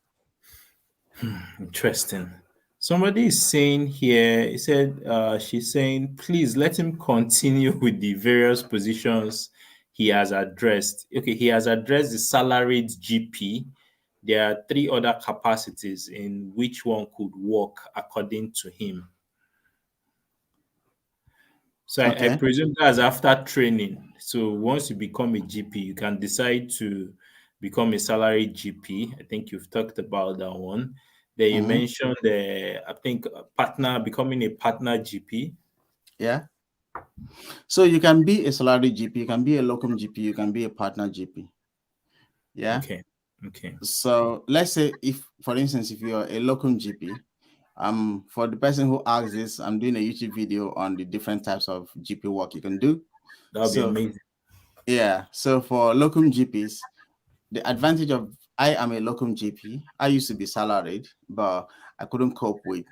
Interesting. Somebody is saying here, he said, she's saying, please let him continue with the various positions he has addressed. Okay, he has addressed the salaried GP. There are three other capacities in which one could work according to him. So I Okay. presume that's after training. So once you become a GP, you can decide to become a salary GP. I think you've talked about that one. Then you Mm-hmm. mentioned I think partner becoming a partner GP. Yeah. So you can be a salary GP, you can be a locum GP, you can be a partner GP. Yeah. Okay. Okay. So let's say if, for instance, if you're a locum GP, for the person who asks this, I'm doing a YouTube video on the different types of GP work you can do. That would be So amazing. yeah, so for locum GPs, the advantage of I am a locum GP. I used to be salaried, but I couldn't cope with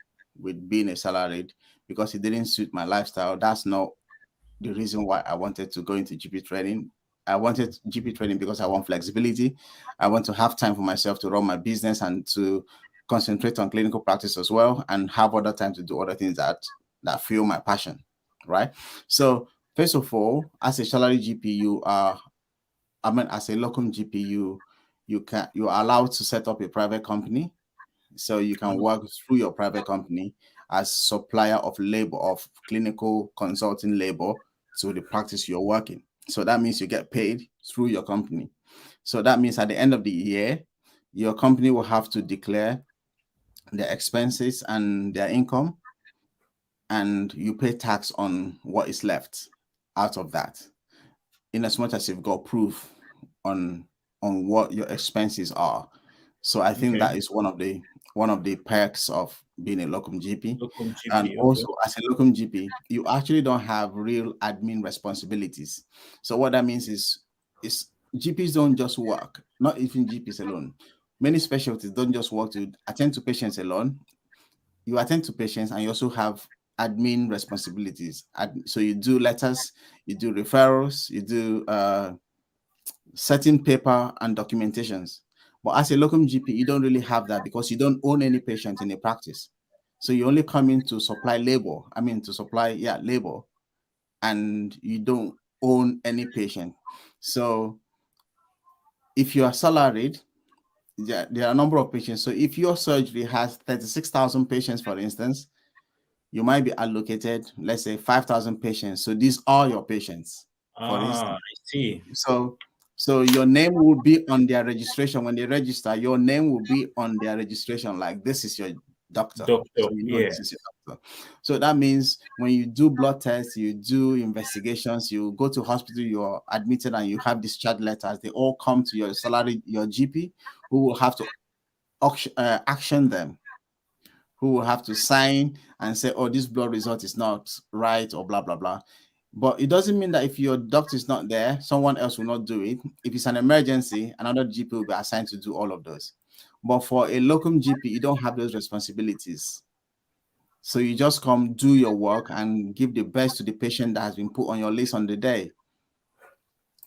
being a salaried because it didn't suit my lifestyle. That's not the reason why I wanted to go into GP training. I wanted GP training because I want flexibility. I want to have time for myself to run my business and to concentrate on clinical practice as well, and have other time to do other things that fuel my passion, right? So first of all, as a salary GP, as a locum GP, you're allowed to set up a private company, so you can Oh, work through your private company as supplier of labor, of clinical consulting labor to the practice you're working. So that means you get paid through your company. So that means at the end of the year, your company will have to declare their expenses and their income, and you pay tax on what is left out of that, in as much as you've got proof on what your expenses are. So I think okay. that is one of the perks of being a locum GP. Locum And GP. Okay. also, as a locum GP, you actually don't have real admin responsibilities. So what that means is GPs don't just work, not even GPs alone. Many specialties don't just work to attend to patients alone. You attend to patients and you also have admin responsibilities. So you do letters, you do referrals, you do certain paper and documentations. But as a locum GP, you don't really have that because you don't own any patient in a practice. So you only come in to supply labor. Labor, and you don't own any patient. So if you are salaried, there are a number of patients. So if your surgery has 36,000 patients, for instance, you might be allocated, let's say, 5,000 patients. So these are your patients, for Ah, instance. I see. So your name will be on their registration. When they register, your name will be on their registration, like this is your doctor. Doctor. So you know Yeah. this is your doctor. So that means when you do blood tests, you do investigations, you go to hospital, you're admitted, and you have discharge letters, they all come to your salary, your GP, who will have to action them, who will have to sign and say, oh, this blood result is not right, or blah, blah, blah. But it doesn't mean that if your doctor is not there, someone else will not do it. If it's an emergency, another GP will be assigned to do all of those. But for a locum GP, you don't have those responsibilities. So you just come, do your work, and give the best to the patient that has been put on your list on the day.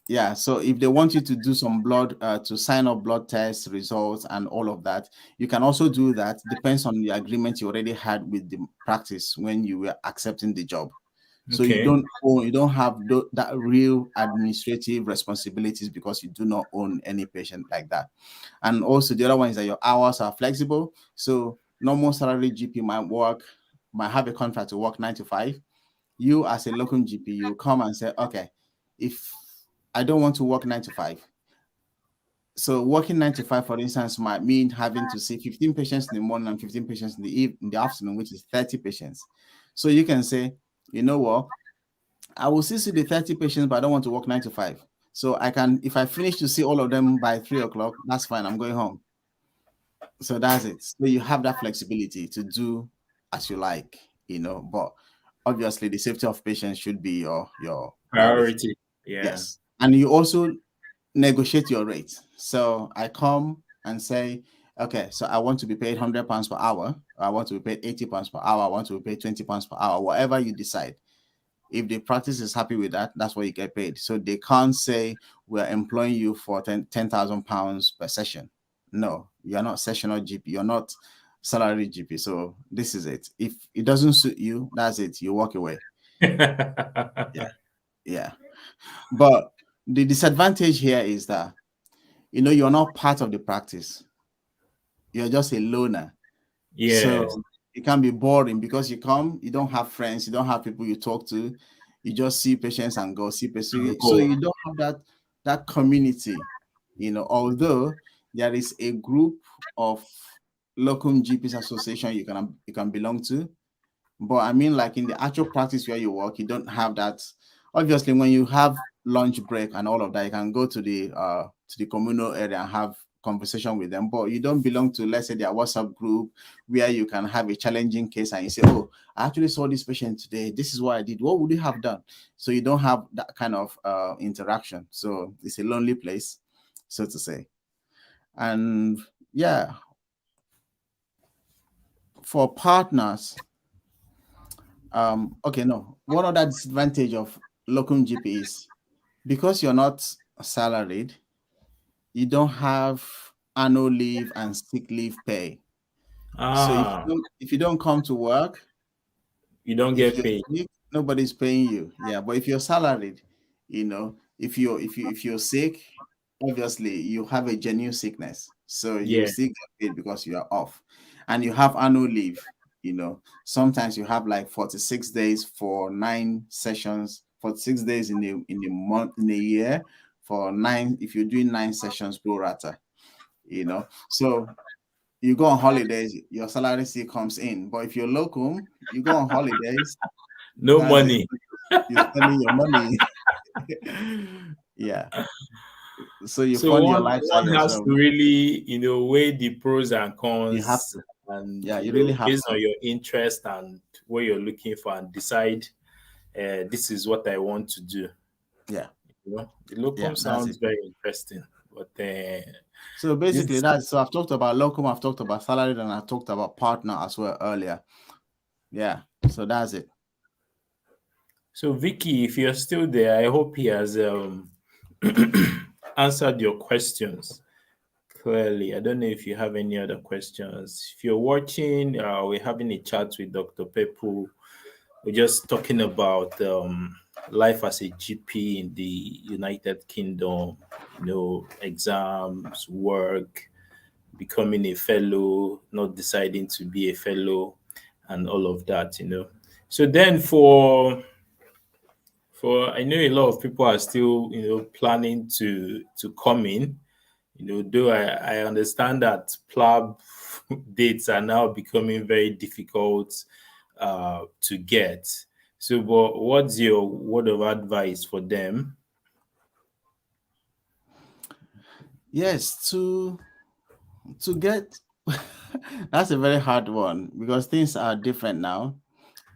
Yeah, so if they want you to do some blood, to sign up blood test results and all of that, you can also do that. Depends on the agreement you already had with the practice when you were accepting the job. So you Okay. don't have that real administrative responsibilities because you do not own any patient like that. And also the other one is that your hours are flexible. So normal salary GP might have a contract to work 9 to 5. You as a local GP, you come and say, okay, if I don't want to work 9 to 5. So working 9 to 5, for instance, might mean having to see 15 patients in the morning and 15 patients in the afternoon, which is 30 patients. So you can say, you know what, I will still see the 30 patients, but I don't want to work 9 to 5. So I can, if I finish to see all of them by 3 o'clock, that's fine. I'm going home. So that's it. So you have that flexibility to do as you like, but obviously the safety of patients should be your priority. Priority. Yeah. Yes. And you also negotiate your rate. So I come and say, okay, so I want to be paid £100 per hour. I want to be paid £80 per hour. I want to be paid £20 per hour, whatever you decide. If the practice is happy with that, that's what you get paid. So they can't say we're employing you for £10,000 per session. No, you're not sessional GP. You're not salary GP. So this is it. If it doesn't suit you, that's it. You walk away. Yeah. Yeah. But the disadvantage here is that, you're not part of the practice. You're just a loner. Yes. So it can be boring because you come, you don't have friends, you don't have people you talk to, you just see patients and go see patients. So Go. you don't have that community, although there is a group of local GPs association you can belong to. But I mean, like in the actual practice where you work, you don't have that. Obviously, when you have lunch break and all of that, you can go to the communal area and have conversation with them. But you don't belong to, let's say, their WhatsApp group where you can have a challenging case and you say, "Oh, I actually saw this patient today. This is what I did. What would you have done?" So you don't have that kind of interaction. So it's a lonely place, so to say. And yeah, for partners. Okay, no. One other disadvantage of locum GP is because you're not salaried, you don't have annual leave and sick leave pay. So Ah, if you don't come to work, you don't if get you're paid. sick, nobody's paying you. Yeah, but if you're salaried, if you're sick, obviously you have a genuine sickness, so you Yeah. still get paid because you are off, and you have annual leave. Sometimes you have like 46 days for 9 sessions, 46 days in a month, in a year, for nine, if you're doing 9 sessions pro rata. So you go on holidays, your salary still comes in. But if you're locum, you go on holidays, No that's it. money. You're spending your money. Yeah. So you So fund your one lifestyle has yourself. to really, weigh the pros and You have cons to. and, Yeah, you really have based to. on your interest and what you're looking for and decide this is what I want to do. Yeah. The locum Yeah, that's sounds it. very interesting, but So basically this. so I've talked about locum, I've talked about salary, and I talked about partner as well earlier. Yeah. So that's it. So Vicky, if you're still there, I hope he has answered your questions clearly. I don't know if you have any other questions. If you're watching, we're having a chat with Dr. Pepple. We're just talking about life as a GP in the United Kingdom, exams, work, becoming a fellow, not deciding to be a fellow, and all of that. So then for I know a lot of people are still, planning to come in. Though I understand that PLAB dates are now becoming very difficult to get. So, but what's your word of advice for them? Yes, to get that's a very hard one because things are different now.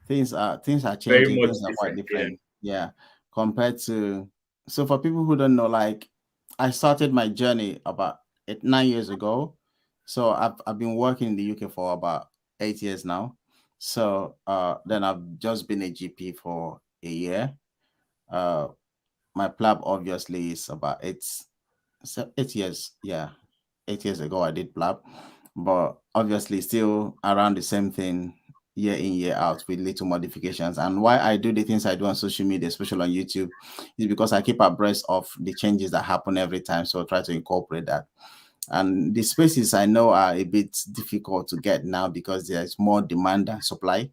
Things are Very changing, much things are quite different, yeah. different. Yeah. Compared to, so for people who don't know, like I started my journey about 9 years ago. So I've been working in the UK for about 8 years now. So then I've just been a GP for a year. Uh, my PLAB obviously is about 8 years. Yeah, 8 years ago I did PLAB, but obviously still around the same thing year in year out with little modifications. And why I do the things I do on social media, especially on YouTube, is because I keep abreast of the changes that happen every time. So I try to incorporate that. And the spaces I know are a bit difficult to get now because there's more demand than supply.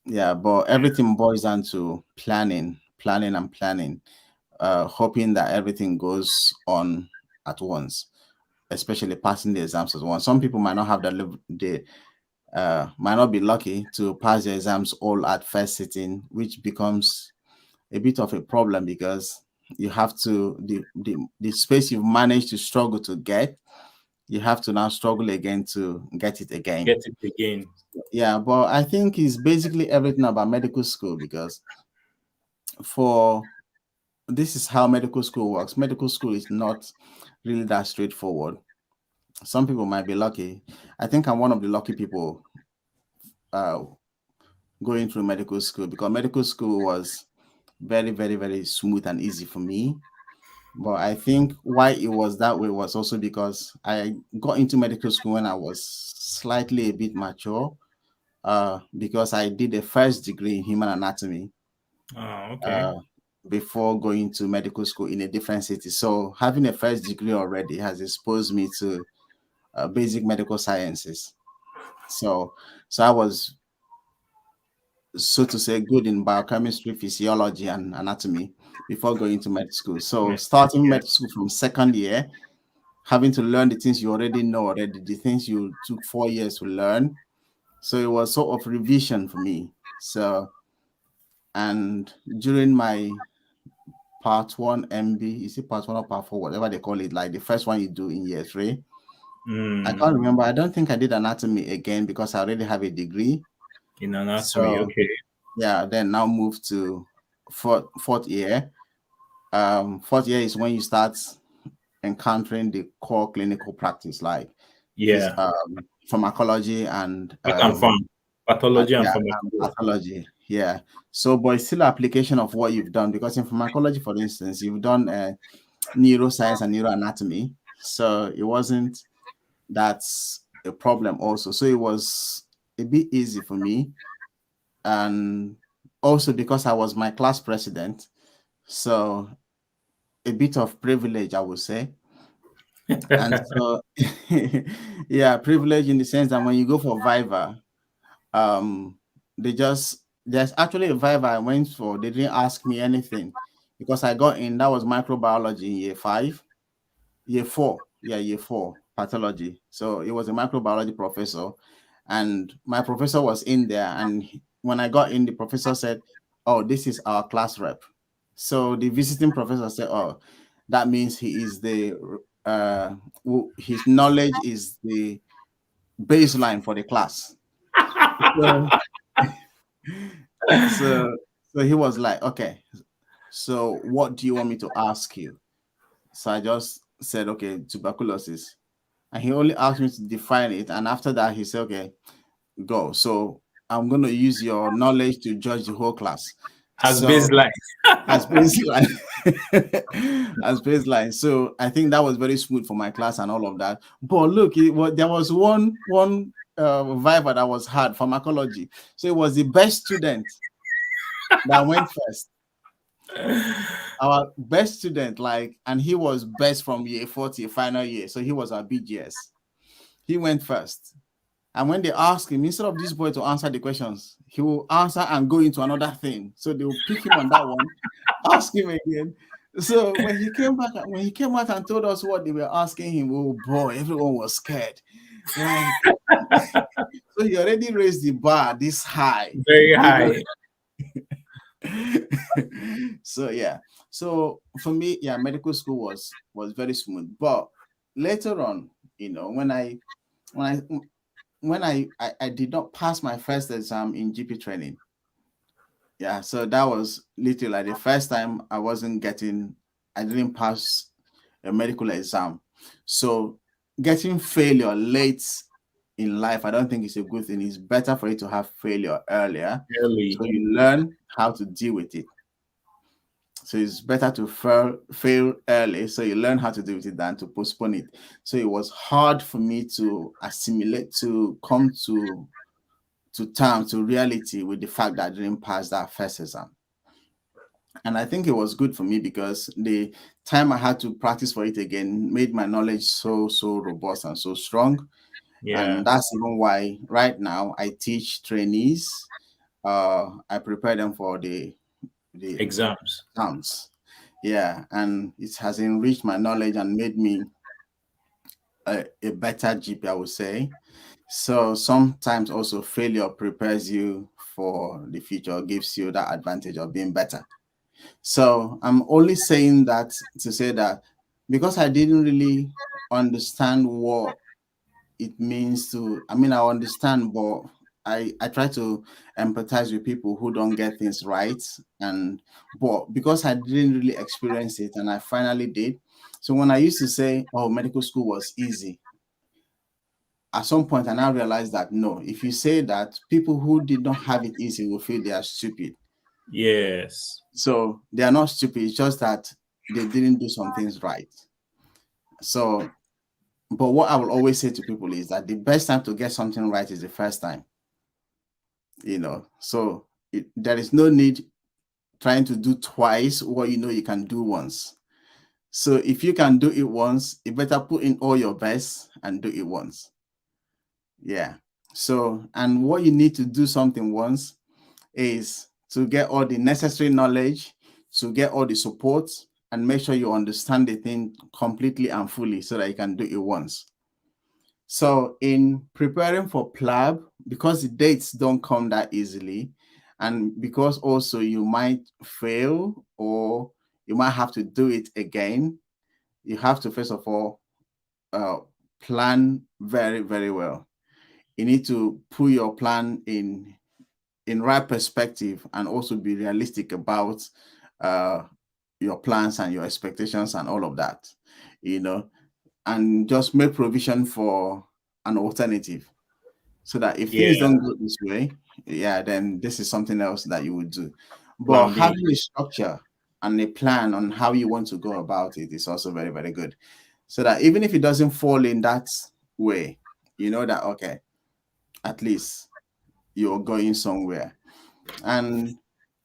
Yeah, but everything boils down to planning, hoping that everything goes on at once, especially passing the exams as well. Some people might not have the might not be lucky to pass the exams all at first sitting, which becomes a bit of a problem because you have to the space you've managed to struggle to get, you have to now struggle again to get it again. Get it again. Yeah, but I think it's basically everything about medical school because for this is how medical school works. Medical school is not really that straightforward. Some people might be lucky. I think I'm one of the lucky people uh, going through medical school because medical school was very, very, very smooth and easy for me. But I think why it was that way was also because I got into medical school when I was slightly a bit mature, because I did a first degree in human anatomy Okay. uh, before going to medical school in a different city. So having a first degree already has exposed me to basic medical sciences. So, so I was, so to say, good in biochemistry, physiology, and anatomy before going to med school. So starting Yeah. med school from second year, having to learn the things you already know already, the things you took 4 years to learn. So it was sort of revision for me. So, and during my part one MB, is it part one or part four, whatever they call it, like the first one you do in year three? I Mm. can't remember. I don't think I did anatomy again because I already have a degree. In anatomy. So Okay. yeah, then now move to fourth year. Fourth year is when you start encountering the core clinical practice like Yeah. pharmacology and Back and farm. Pathology and yeah, pharmacology. pathology. Yeah. So, but it's still application of what you've done because in pharmacology, for instance, you've done neuroscience and neuroanatomy. So it wasn't that's a problem also. So it was a bit easy for me. And also because I was my class president. So a bit of privilege, I would say. And so, yeah, privilege in the sense that when you go for Viva, um, there's actually a Viva I went for. They didn't ask me anything because I got in. That was microbiology in year five, year four, yeah, year four pathology. So it was a microbiology professor, and my professor was in there. And when I got in, the professor said, "Oh, this is our class rep." So the visiting professor said, "Oh, that means he is the his knowledge is the baseline for the class." So, so, so he was like, "Okay, so what do you want me to ask you?" So I just said, "Okay, tuberculosis." And he only asked me to define it. And after that, he said, "Okay, go." So I'm going to use your knowledge to judge the whole class. As So baseline. as baseline, as baseline. So I think that was very smooth for my class and all of that. But look, there was one viva that was hard, pharmacology. So it was the best student that went first. Our best student, like, and he was best from year 40, final year. So he was our BGS. He went first. And when they ask him, instead of this boy to answer the questions, he will answer and go into another thing. So they will pick him on that one, ask him again. So when he came back, when he came out and told us what they were asking him, oh boy, everyone was scared. Like, so he already raised the bar this high. Very You know? high. So yeah. So for me, yeah, medical school was very smooth. But later on, when when I I did not pass my first exam in GP training. Yeah, so that was literally like the first time I didn't pass a medical exam. So getting failure late in life, I don't think it's a good thing. It's better for you to have failure earlier, so Early. you learn how to deal with it. So it's better to fail early, so you learn how to deal with it than to postpone it. So it was hard for me to assimilate, to come to terms, to reality with the fact that I didn't pass that first exam. And I think it was good for me because the time I had to practice for it again made my knowledge so robust and so strong. Yeah. And that's even why right now I teach trainees. I prepare them for the Exams. exams. Yeah, and it has enriched my knowledge and made me a better GP, I would say. So sometimes also failure prepares you for the future, gives you that advantage of being better. So I'm only saying that to say that because I didn't really understand what it means to, I mean, I understand, but I try to empathize with people who don't get things right. And but because I didn't really experience it and I finally did. So when I used to say, oh, medical school was easy, at some point I now realized that no, if you say that, people who did not have it easy will feel they are stupid. Yes. So they are not stupid, it's just that they didn't do some things right. So, but what I will always say to people is that the best time to get something right is the first time, So there is no need trying to do twice what you know you can do once. So if you can do it once, you better put in all your best and do it once. Yeah. So, and what you need to do something once is to get all the necessary knowledge, to get all the support, and make sure you understand the thing completely and fully so that you can do it once. So in preparing for PLAB, because the dates don't come that easily, and because also you might fail or you might have to do it again, you have to first of all plan very well. You need to put your plan in right perspective and also be realistic about uh, your plans and your expectations and all of that, and just make provision for an alternative so that if things Yeah. don't go this way, yeah, then this is something else that you would do. But Plan B. having a structure and a plan on how you want to go about it is also very good. So that even if it doesn't fall in that way, you know that, okay, at least you're going somewhere. And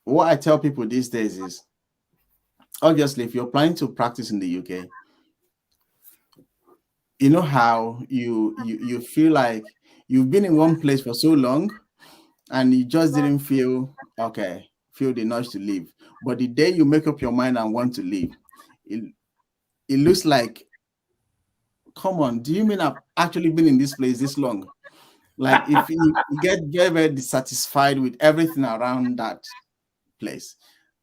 what I tell people these days is, obviously, if you're planning to practice in the UK, you know how you feel like you've been in one place for so long and you just didn't feel the nudge to leave. But the day you make up your mind and want to leave, it, it looks like, come on, do you mean I've actually been in this place this long? Like if you get very dissatisfied with everything around that place,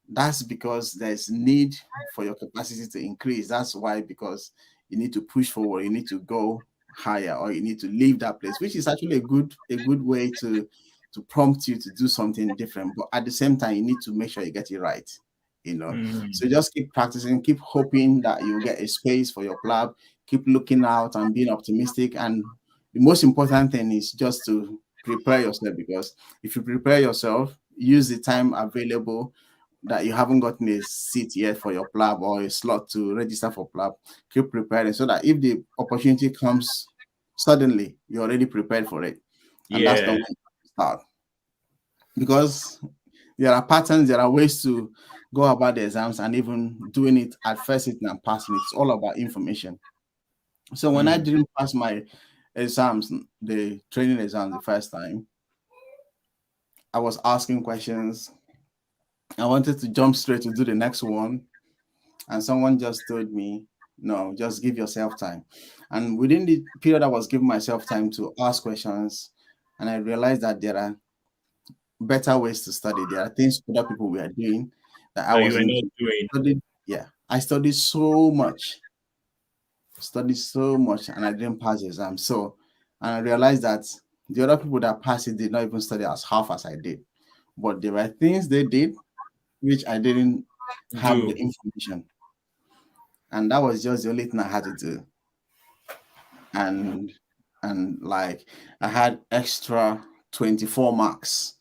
that's because there's need for your capacity to increase. That's why, because you need to push forward, you need to go higher, or you need to leave that place, which is actually a good way to prompt you to do something different. But at the same time, you need to make sure you get it right. So Mm. just keep practicing, keep hoping that you get a space for your lab, keep looking out and being optimistic. And the most important thing is just to prepare yourself, because if you prepare yourself, use the time available that you haven't gotten a seat yet for your PLAB or a slot to register for PLAB, keep preparing so that if the opportunity comes suddenly, you're already prepared for it. And that's the way Yeah. to start. Because there are patterns, there are ways to go about the exams, and even doing it at first sitting and passing. It's all about information. So when I Mm. didn't pass my exams, the training exams the first time, I was asking questions. I wanted to jump straight to do the next one, and someone just told me, no, just give yourself time. And within the period I was giving myself time to ask questions, and I realized that there are better ways to study. There are things other people were doing that I That you were wasn't not doing. doing. Studied, yeah, I studied so much, and I didn't pass the exam. So, and I realized that the other people that passed it did not even study as half as I did. But there were things they did which I didn't have the Do. information. And that was just the only thing I had to do. and like I had extra 24 marks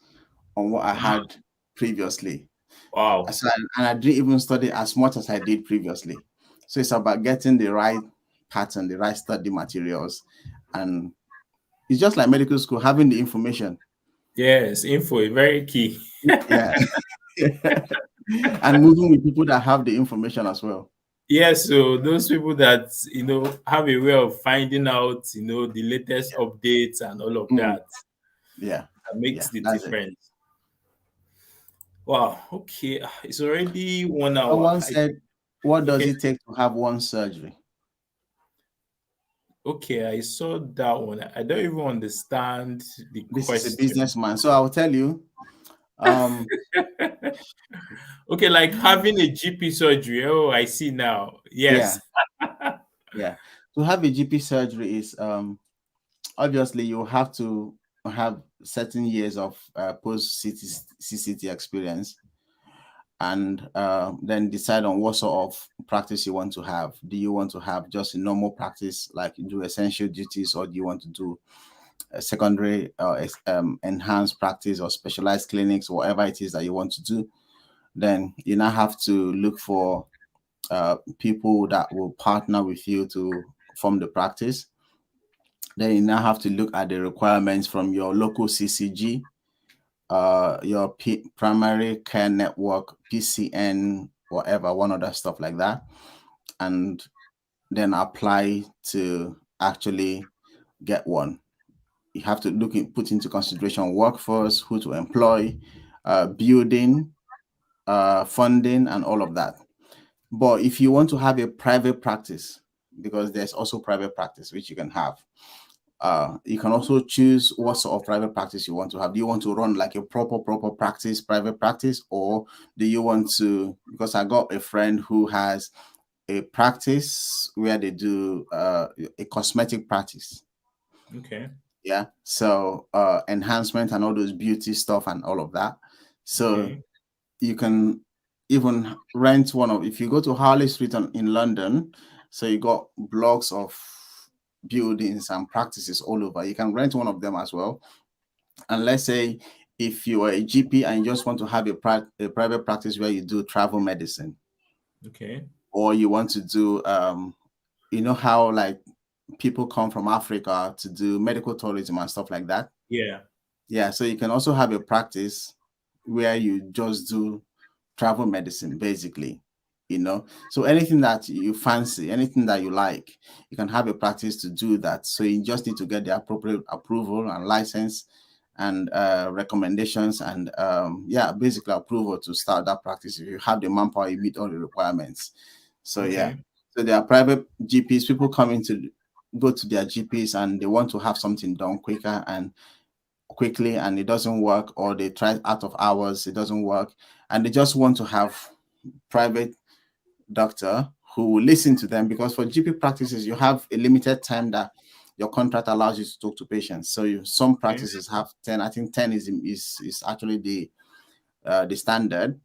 on what I had previously. Wow. So, and I didn't even study as much as I did previously. So it's about getting the right pattern, the right study materials, and it's just like medical school, having the information. Yes, info is very key. Yeah. And moving with people that have the information as well. Yes, so those people that have a way of finding out the latest updates and all of Mm, that yeah. that makes Yeah. the That's it. difference. Wow. Okay, it's already 1 hour. Someone said, what does Okay, it take to have one surgery? okay, I saw that one. I don't even understand the This is a question. businessman. So I will tell you, um, Okay, like having a GP surgery. Oh, I see now. yeah, Yes. yeah. To have a GP surgery is obviously you have to have certain years of post CCT experience, and then decide on what sort of practice you want to have. Do you want to have just a normal practice, like you do essential duties, or do you want to do a secondary enhanced practice or specialized clinics, whatever it is that you want to do? Then you now have to look for people that will partner with you to form the practice. Then you now have to look at the requirements from your local CCG, your primary care network, PCN, whatever, one other stuff like that, and then apply to actually get one. You have to put into consideration workforce, who to employ, building, funding, and all of that. But if you want to have a private practice, because there's also private practice which you can have, you can also choose what sort of private practice you want to have. Do you want to run like a proper practice, private practice, or do you want to? Because I got a friend who has a practice where they do a cosmetic practice. Okay. Yeah. So enhancement and all those beauty stuff and all of that. So Okay. you can even rent one of, if you go to Harley Street in London, so you got blocks of buildings and practices all over. You can rent one of them as well. And let's say if you are a GP and you just want to have a private practice where you do travel medicine, Okay. or you want to do you know how like people come from Africa to do medical tourism and stuff like that. Yeah. Yeah, so you can also have a practice where you just do travel medicine, basically. So anything that you fancy, anything that you like, you can have a practice to do that. So you just need to get the appropriate approval and license and recommendations and yeah, basically approval to start that practice. If you have the manpower, you meet all the requirements. So yeah, Okay. so there are private GPs, people coming to go to their GPs and they want to have something done quicker and quickly, and it doesn't work, or they try out of hours, it doesn't work, and they just want to have private doctor who will listen to them, because for GP practices you have a limited time that your contract allows you to talk to patients. So some Okay. practices have 10. I think 10 is actually the standard.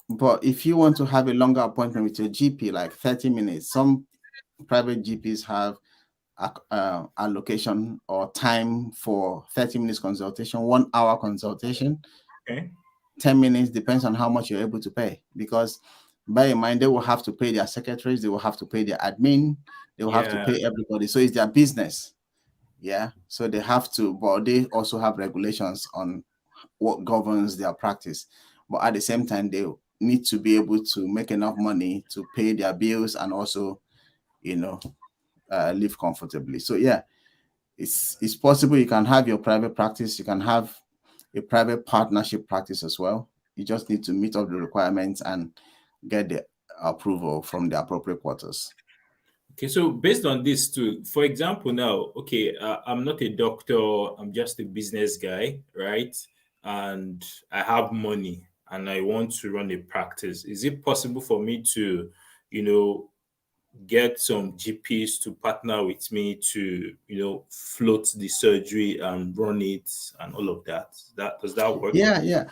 But if you want to have a longer appointment with your GP, like 30 minutes, some private GPs have allocation or time for 30 minutes consultation, 1 hour consultation, Okay. 10 minutes, depends on how much you're able to pay. Because bear in mind, they will have to pay their secretaries, they will have to pay their admin, they will have to Yeah. pay everybody. So it's their business. Yeah. So they have to, but they also have regulations on what governs their practice. But at the same time, they need to be able to make enough money to pay their bills and also, you know, live comfortably. So yeah, it's possible you can have your private practice, you can have a private partnership practice as well. You just need to meet up the requirements and get the approval from the appropriate quarters. Okay, so based on this too, for example, now, okay, I'm not a doctor, I'm just a business guy, right? And I have money and I want to run a practice. Is it possible for me to, you know, get some GPs to partner with me to, float the surgery and run it and all of that? That does that work? Yeah, yeah.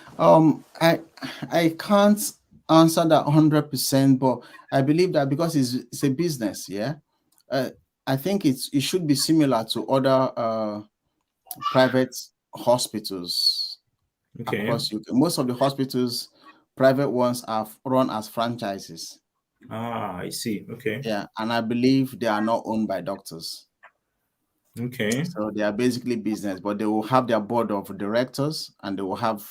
I can't answer that 100%, but I believe that because it's a business, yeah. Uh, I think it should be similar to other private hospitals Okay. across UK. Most of the hospitals, private ones, are run as franchises. Ah, I see. Okay. Yeah, and I believe they are not owned by doctors. Okay. So they are basically business, but they will have their board of directors and they will have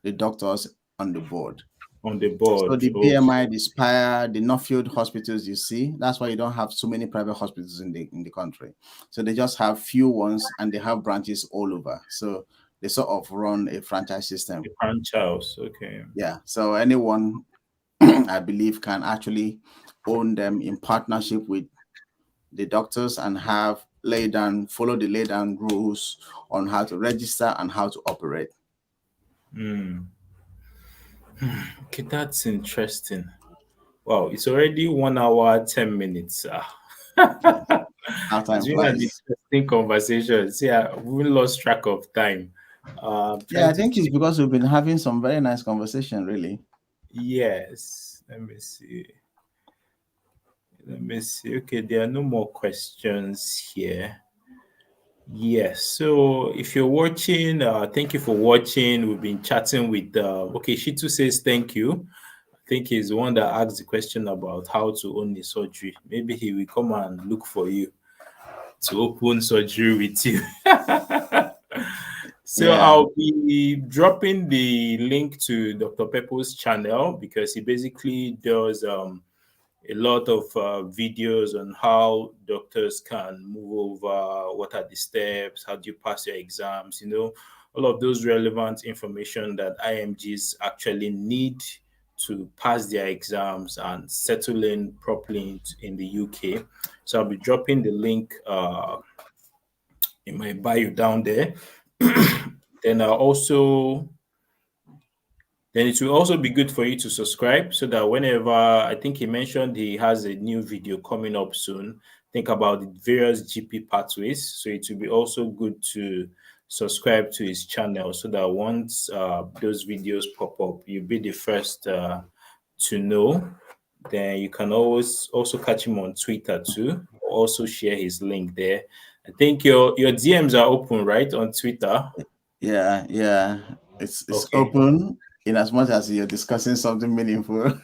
the doctors on the board. On the So board. the Okay. BMI, the Spire, the Northfield hospitals you see, that's why you don't have so many private hospitals in the country. So they just have few ones and they have branches all over. So they sort of run a franchise system. The franchise. Okay. Yeah. So anyone I believe can actually own them in partnership with the doctors and follow the lay down rules on how to register and how to operate. Hmm. Okay, that's interesting. Wow, it's already 1 hour, 10 minutes. Yeah. How It's time been an flies. interesting conversation. See, we lost track of time. I'm Yeah, trying I to think it's check. because we've been having some very nice conversation, really. Yes. Let me see. Let me see. Okay, there are no more questions here. Yes. So if you're watching, thank you for watching. We've been chatting with okay, Shitu says thank you. I think he's the one that asked the question about how to own the surgery. Maybe he will come and look for you to open surgery with you. So Yeah. I'll be dropping the link to Dr. Pepple's channel because he basically does a lot of videos on how doctors can move over, what are the steps, how do you pass your exams, all of those relevant information that IMGs actually need to pass their exams and settle in properly in the UK. So I'll be dropping the link in my bio down there. Then I'll also then it will also be good for you to subscribe so that whenever I think he mentioned he has a new video coming up soon, think about the various GP pathways. So it will be also good to subscribe to his channel so that once those videos pop up, you'll be the first to know. Then you can always also catch him on Twitter too. Also share his link there. I think your DMs are open, right, on Twitter. Yeah, yeah. It's Okay. open in as much as you're discussing something meaningful.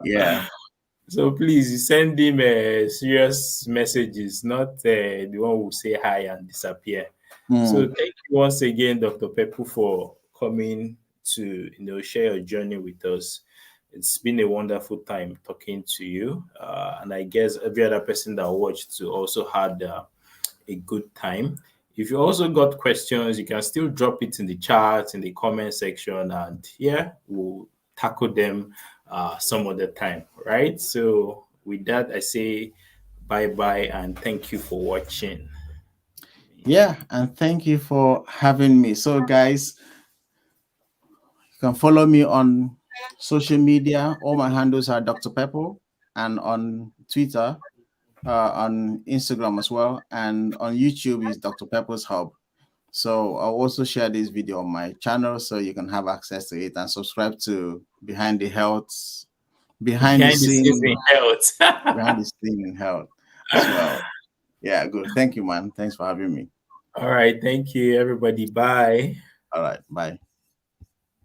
Yeah. So please send him serious messages, not the one who say hi and disappear. So Mm. thank you once again, Dr. Pepple, for coming to share your journey with us. It's been a wonderful time talking to you, and I guess every other person that watched too also had a good time. If you also got questions, you can still drop it in the chat, in the comment section, and yeah, we'll tackle them some other time, right? So, with that, I say bye bye and thank you for watching. Yeah, and thank you for having me. So, guys, you can follow me on social media. All my handles are Dr. Pepple, and on Twitter, on Instagram as well, and on YouTube is Dr. Pepple's Hub. So I'll also share this video on my channel so you can have access to it and subscribe to behind the Behind the scenes scene, in health. behind the scene in health as well. Yeah, good. Thank you, man. Thanks for having me. All right. Thank you, everybody. Bye. All right, bye.